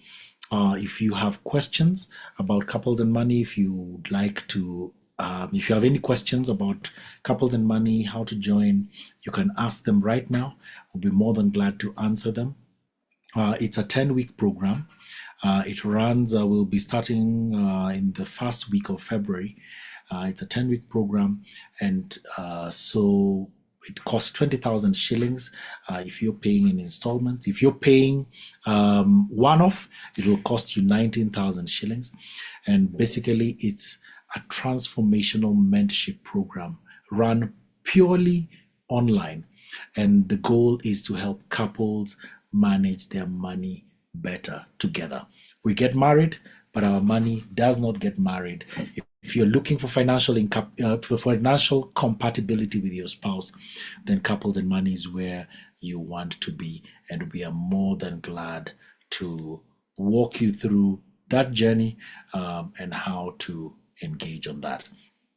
[SPEAKER 1] If you have questions about Couples and Money, if you would like to, if you have any questions about Couples and Money, how to join, you can ask them right now. We'll be more than glad to answer them. It's a 10-week program. It runs, we'll be starting in the first week of February. It's a 10-week program. And so it costs 20,000 shillings if you're paying in installments. If you're paying one-off, it will cost you 19,000 shillings. And basically, it's a transformational mentorship program run purely online. And the goal is to help couples manage their money better together. We get married, but our money does not get married. If you're looking for financial compatibility with your spouse, then Couples and Money is where you want to be. And we are more than glad to walk you through that journey and how to engage on that.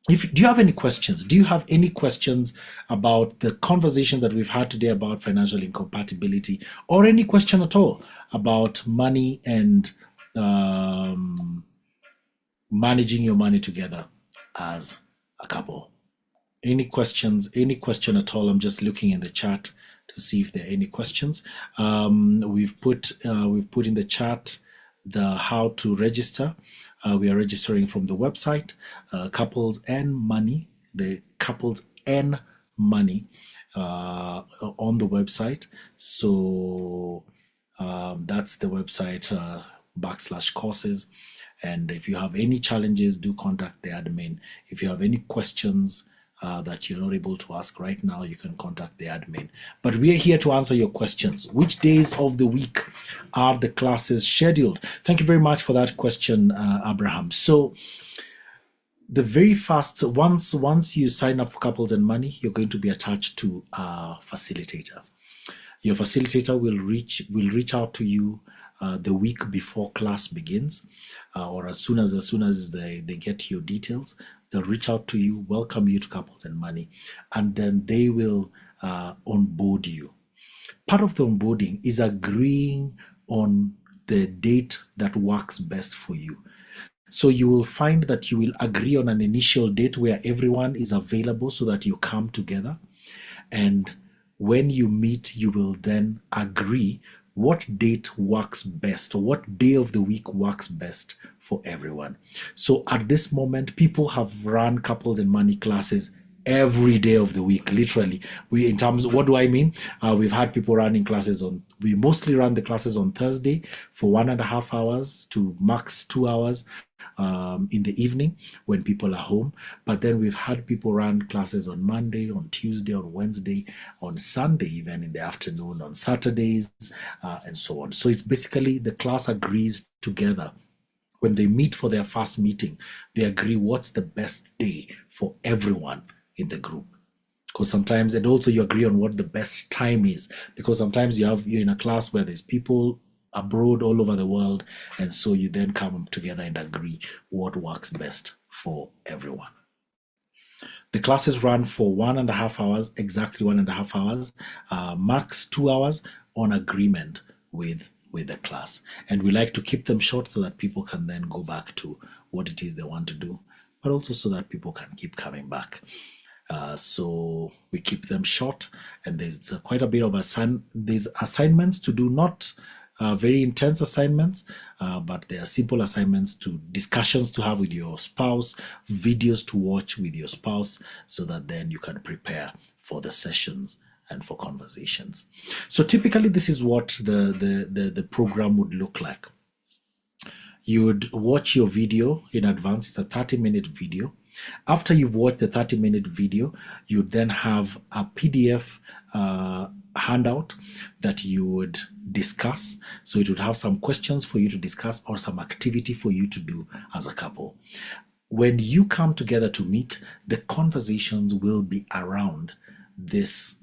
[SPEAKER 1] Do you have any questions? Do you have any questions about the conversation that we've had today about financial incompatibility, or any question at all about money and managing your money together as a couple? Any questions? Any question at all? I'm just looking in the chat to see if there are any questions. We've put in the chat the how to register. We are registering from the website, Couples and Money, the Couples and Money on the website. So that's the website /courses. And if you have any challenges, do contact the admin. If you have any questions that you're not able to ask right now, you can contact the admin. But we are here to answer your questions. Which days of the week are the classes scheduled? Thank you very much for that question, Abraham. So the very first, once you sign up for Couples and Money, you're going to be attached to a facilitator. Your facilitator will reach out to you the week before class begins, or as soon as they get your details, they'll reach out to you, welcome you to Couples and Money, and then they will onboard you. Part of the onboarding is agreeing on the date that works best for you. So you will find that you will agree on an initial date where everyone is available so that you come together. And when you meet, you will then agree what date works best, or what day of the week works best for everyone. So at this moment, people have run Couples and Money classes every day of the week, literally. In terms of, what do I mean? We've had people running classes we mostly run the classes on Thursday for 1.5 hours to max 2 hours in the evening when people are home. But then we've had people run classes on Monday, on Tuesday, on Wednesday, on Sunday, even in the afternoon, on Saturdays, and so on. So it's basically the class agrees together. When they meet for their first meeting, they agree what's the best day for everyone in the group. Because sometimes, and also you agree on what the best time is, because sometimes you're in a class where there's people abroad all over the world, and so you then come together and agree what works best for everyone. The classes run for 1.5 hours, exactly 1.5 hours, max 2 hours on agreement with the class. And we like to keep them short so that people can then go back to what it is they want to do, but also so that people can keep coming back. So we keep them short, and there's quite a bit of there's assignments to do, not very intense assignments, but they are simple assignments, to discussions to have with your spouse, videos to watch with your spouse, so that then you can prepare for the sessions and for conversations. So typically this is what the program would look like. You would watch your video in advance. It's a 30-minute video. After you've watched the 30-minute video, you then have a PDF handout that you would discuss. So it would have some questions for you to discuss, or some activity for you to do as a couple. When you come together to meet, the conversations will be around this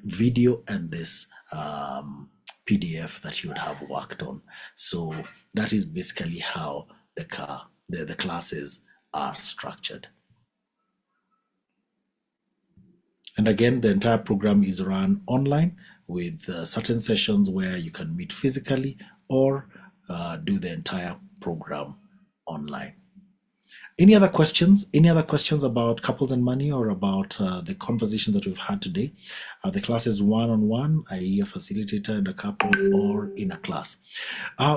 [SPEAKER 1] video and this PDF that you would have worked on. So that is basically how the classes are structured. And again, the entire program is run online with certain sessions where you can meet physically, or do the entire program online. Any other questions? Any other questions about Couples and Money, or about the conversations that we've had today? The class is one-on-one, i.e. a facilitator and a couple, or in a class.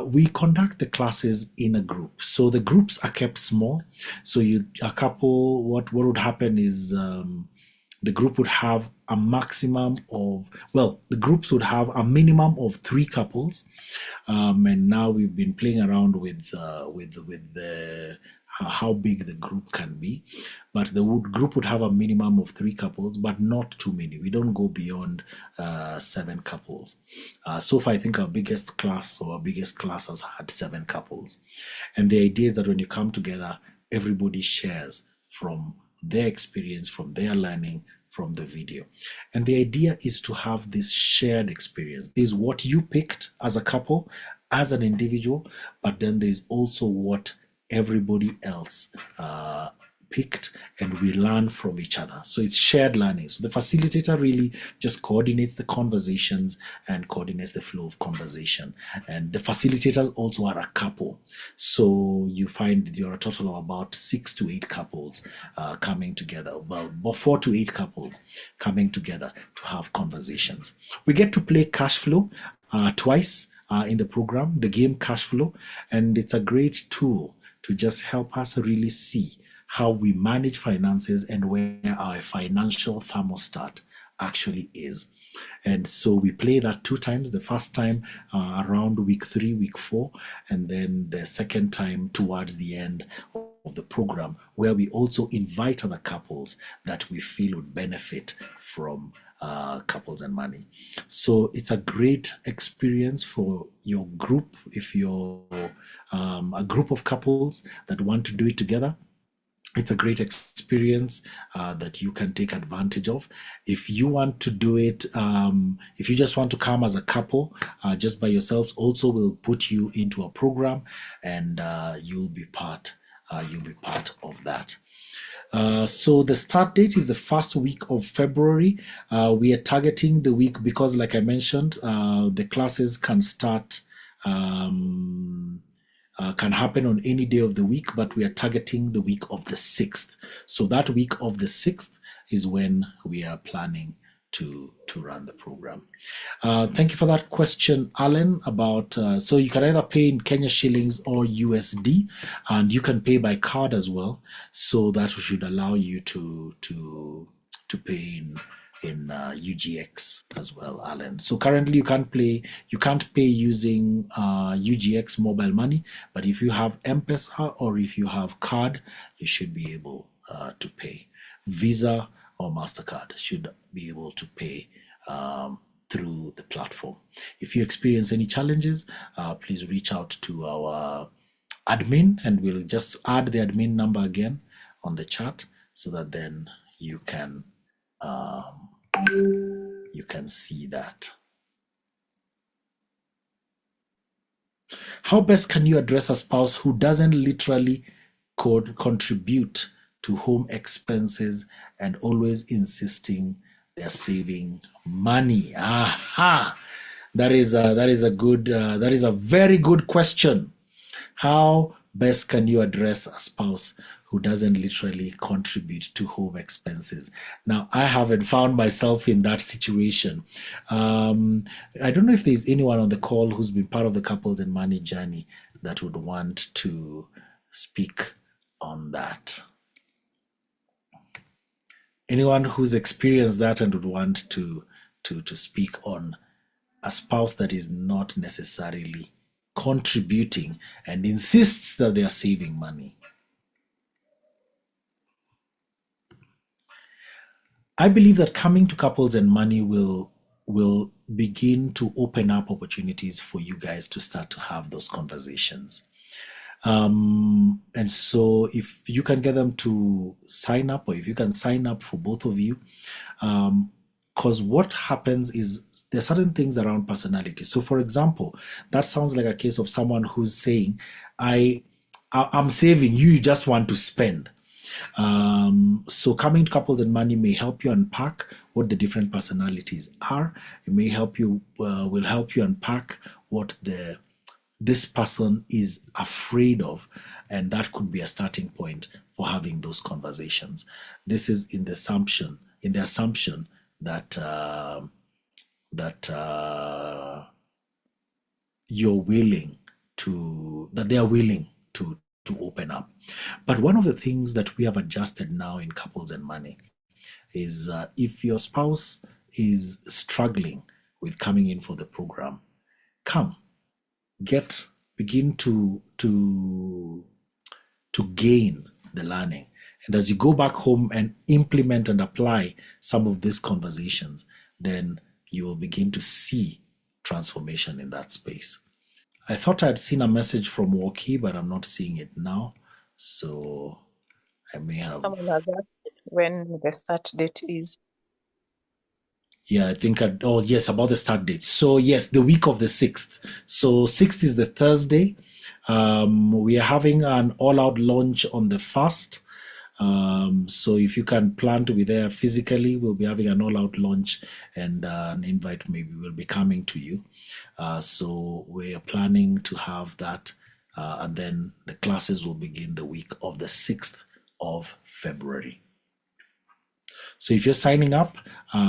[SPEAKER 1] We conduct the classes in a group. So the groups are kept small. So a couple, what would happen is the group would have a maximum of, the groups would have a minimum of 3 couples. And now we've been playing around with the how big the group can be, but the group would have a minimum of 3 couples, but not too many. We don't go beyond 7 couples. So far, I think our biggest class has had 7 couples. And the idea is that when you come together, everybody shares from their experience, from their learning, from the video. And the idea is to have this shared experience. There's what you picked as a couple, as an individual, but then there's also what everybody else picked, and we learn from each other. So it's shared learning. So the facilitator really just coordinates the conversations and coordinates the flow of conversation. And the facilitators also are a couple. So you find you're a total of about 6 to 8 couples coming together. Well, 4 to 8 couples coming together to have conversations. We get to play cash flow twice in the program, the game cash flow, and it's a great tool to just help us really see how we manage finances and where our financial thermostat actually is. And so we play that 2 times, the first time around week 3, week 4, and then the second time towards the end the program, where we also invite other couples that we feel would benefit from Couples and Money. So it's a great experience for your group. If you're a group of couples that want to do it together, it's a great experience that you can take advantage of. If you want to do it, if you just want to come as a couple, just by yourselves, also we'll put you into a program, and you'll be part of that. So the start date is the first week of February. We are targeting the week because, like I mentioned, the classes can start. Can happen on any day of the week, but we are targeting the week of the 6th. So that week of the 6th is when we are planning to run the program. Thank you for that question, Alan, about, so you can either pay in Kenya shillings or USD, and you can pay by card as well. So that should allow you to pay in UGX as well, Alan. So currently you can't pay using UGX mobile money, but if you have M-Pesa or if you have card, you should be able to pay. Visa or MasterCard should be able to pay through the platform. If you experience any challenges, please reach out to our admin, and we'll just add the admin number again on the chat so that then you can see that. How best can you address a spouse who doesn't literally contribute to home expenses and always insisting they're saving money? Aha! That is a very good question. How best can you address a spouse who doesn't literally contribute to home expenses? Now, I haven't found myself in that situation. I don't know if there's anyone on the call who's been part of the Couples and Money journey that would want to speak on that. Anyone who's experienced that and would want to speak on a spouse that is not necessarily contributing and insists that they are saving money. I believe that coming to Couples and Money will begin to open up opportunities for you guys to start to have those conversations. And so if you can get them to sign up, or if you can sign up for both of you, because what happens is there's certain things around personality. So for example, that sounds like a case of someone who's saying, I'm saving, you just want to spend. So coming to Couples and Money may help you unpack what the different personalities are. It may help you, will help you unpack what this person is afraid of, and that could be a starting point for having those conversations. This is in the assumption that you're willing to, that they are willing to open up. But one of the things that we have adjusted now in Couples and Money is if your spouse is struggling with coming in for the program, begin to gain the learning. And as you go back home and implement and apply some of these conversations, then you will begin to see transformation in that space. I thought I'd seen a message from Woki, but I'm not seeing it now. So I may have.
[SPEAKER 8] Someone has asked when the start date is.
[SPEAKER 1] Yeah, I think, yes, about the start date. So yes, the week of the 6th. So 6th is the Thursday. We are having an all-out launch on the 1st. So if you can plan to be there physically, we'll be having an all-out launch, and an invite maybe will be coming to you. So we are planning to have that, and then the classes will begin the week of the 6th of February. So if you're signing up,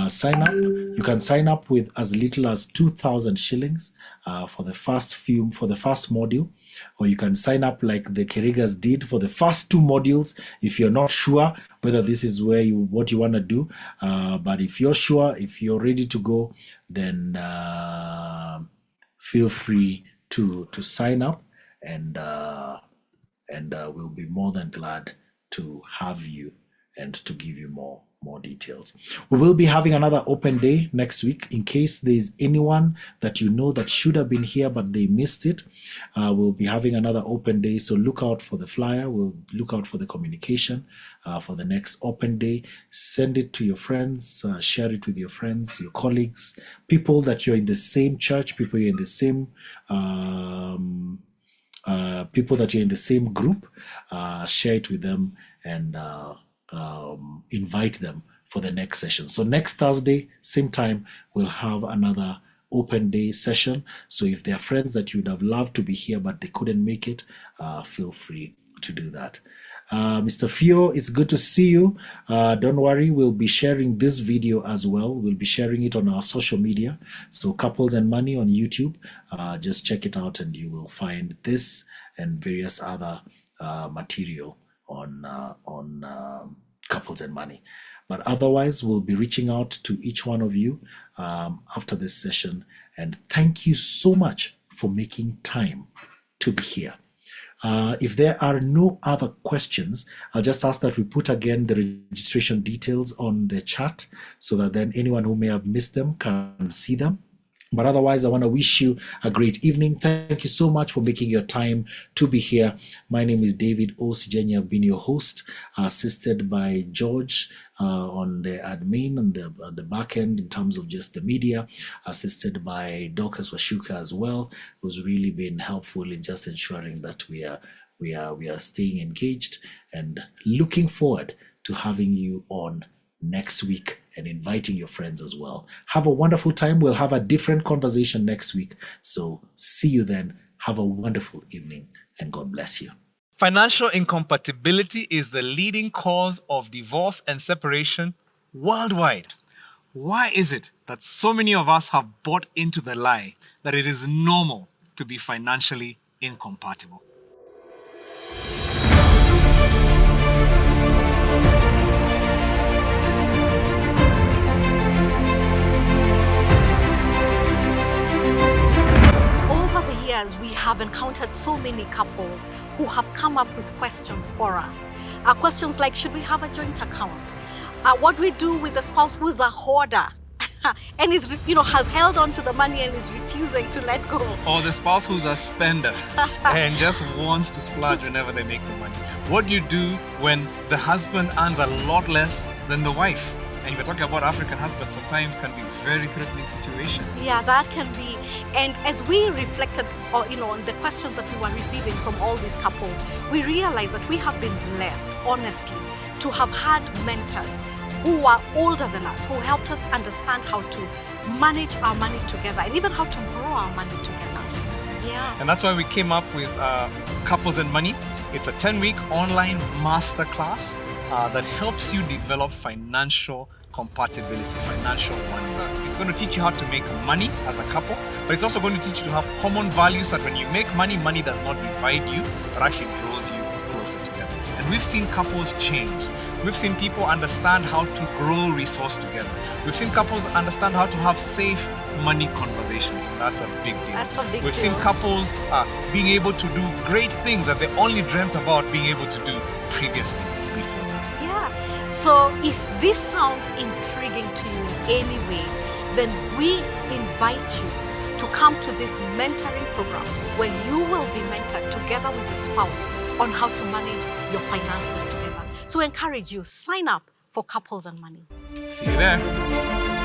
[SPEAKER 1] sign up. You can sign up with as little as 2,000 shillings for the first module, or you can sign up like the Kerigas did for the first 2 modules if you're not sure whether this is what you want to do. But if you're sure, if you're ready to go, then feel free to sign up, and and we'll be more than glad to have you and to give you more details. We will be having another open day next week. In case there's anyone that you know that should have been here but they missed it, we'll be having another open day. So look out for the flyer. We'll look out for the communication for the next open day. Send it to your friends, share it with your friends, your colleagues, people that you're in the same church, people you're in the same people that you're in the same group. Share it with them and invite them for the next session. So next Thursday, same time, we'll have another open day session. So if there are friends that you would have loved to be here but they couldn't make it, feel free to do that. Mr. Fio, it's good to see you. Don't worry, we'll be sharing this video as well. We'll be sharing it on our social media. So Couples and Money on YouTube. Just check it out and you will find this and various other material on Couples and Money. But otherwise, we'll be reaching out to each one of you after this session. And thank you so much for making time to be here. If there are no other questions, I'll just ask that we put again the registration details on the chat so that then anyone who may have missed them can see them. But otherwise, I want to wish you a great evening. Thank you so much for making your time to be here. My name is David Osijenya. I've been your host, assisted by George on the admin and the back end in terms of just the media, assisted by Dorcas Washuka as well, who's really been helpful in just ensuring that we are staying engaged and looking forward to having you on next week and inviting your friends as well. Have a wonderful time. We'll have a different conversation next week. So see you then. Have a wonderful evening and God bless you.
[SPEAKER 2] Financial incompatibility is the leading cause of divorce and separation worldwide. Why is it that so many of us have bought into the lie that it is normal to be financially incompatible?
[SPEAKER 3] We have encountered so many couples who have come up with questions for us. Questions like, should we have a joint account? What we do with the spouse who's a hoarder and is, has held on to the money and is refusing to let go.
[SPEAKER 2] Or the spouse who's a spender and just wants to splurge whenever they make the money. What do you do when the husband earns a lot less than the wife? And we're talking about African husbands, sometimes can be very threatening situation.
[SPEAKER 3] Yeah, that can be. And as we reflected on the questions that we were receiving from all these couples, we realized that we have been blessed, honestly, to have had mentors who are older than us, who helped us understand how to manage our money together and even how to grow our money together.
[SPEAKER 2] Absolutely.
[SPEAKER 3] Yeah.
[SPEAKER 2] And that's why we came up with Couples and Money. It's a 10-week online masterclass that helps you develop financial compatibility, financial oneness. It's going to teach you how to make money as a couple, but it's also going to teach you to have common values so that when you make money, money does not divide you, but actually draws you closer together. And we've seen couples change. We've seen people understand how to grow resource together. We've seen couples understand how to have safe money conversations, and that's a big deal.
[SPEAKER 3] That's a big
[SPEAKER 2] We've
[SPEAKER 3] deal.
[SPEAKER 2] seen couples being able to do great things that they only dreamt about being able to do previously before that.
[SPEAKER 3] Yeah. So if this sounds intriguing to you in any way, then we invite you to come to this mentoring program where you will be mentored together with your spouse on how to manage your finances together. So I encourage you, sign up for Couples and Money.
[SPEAKER 2] See you there.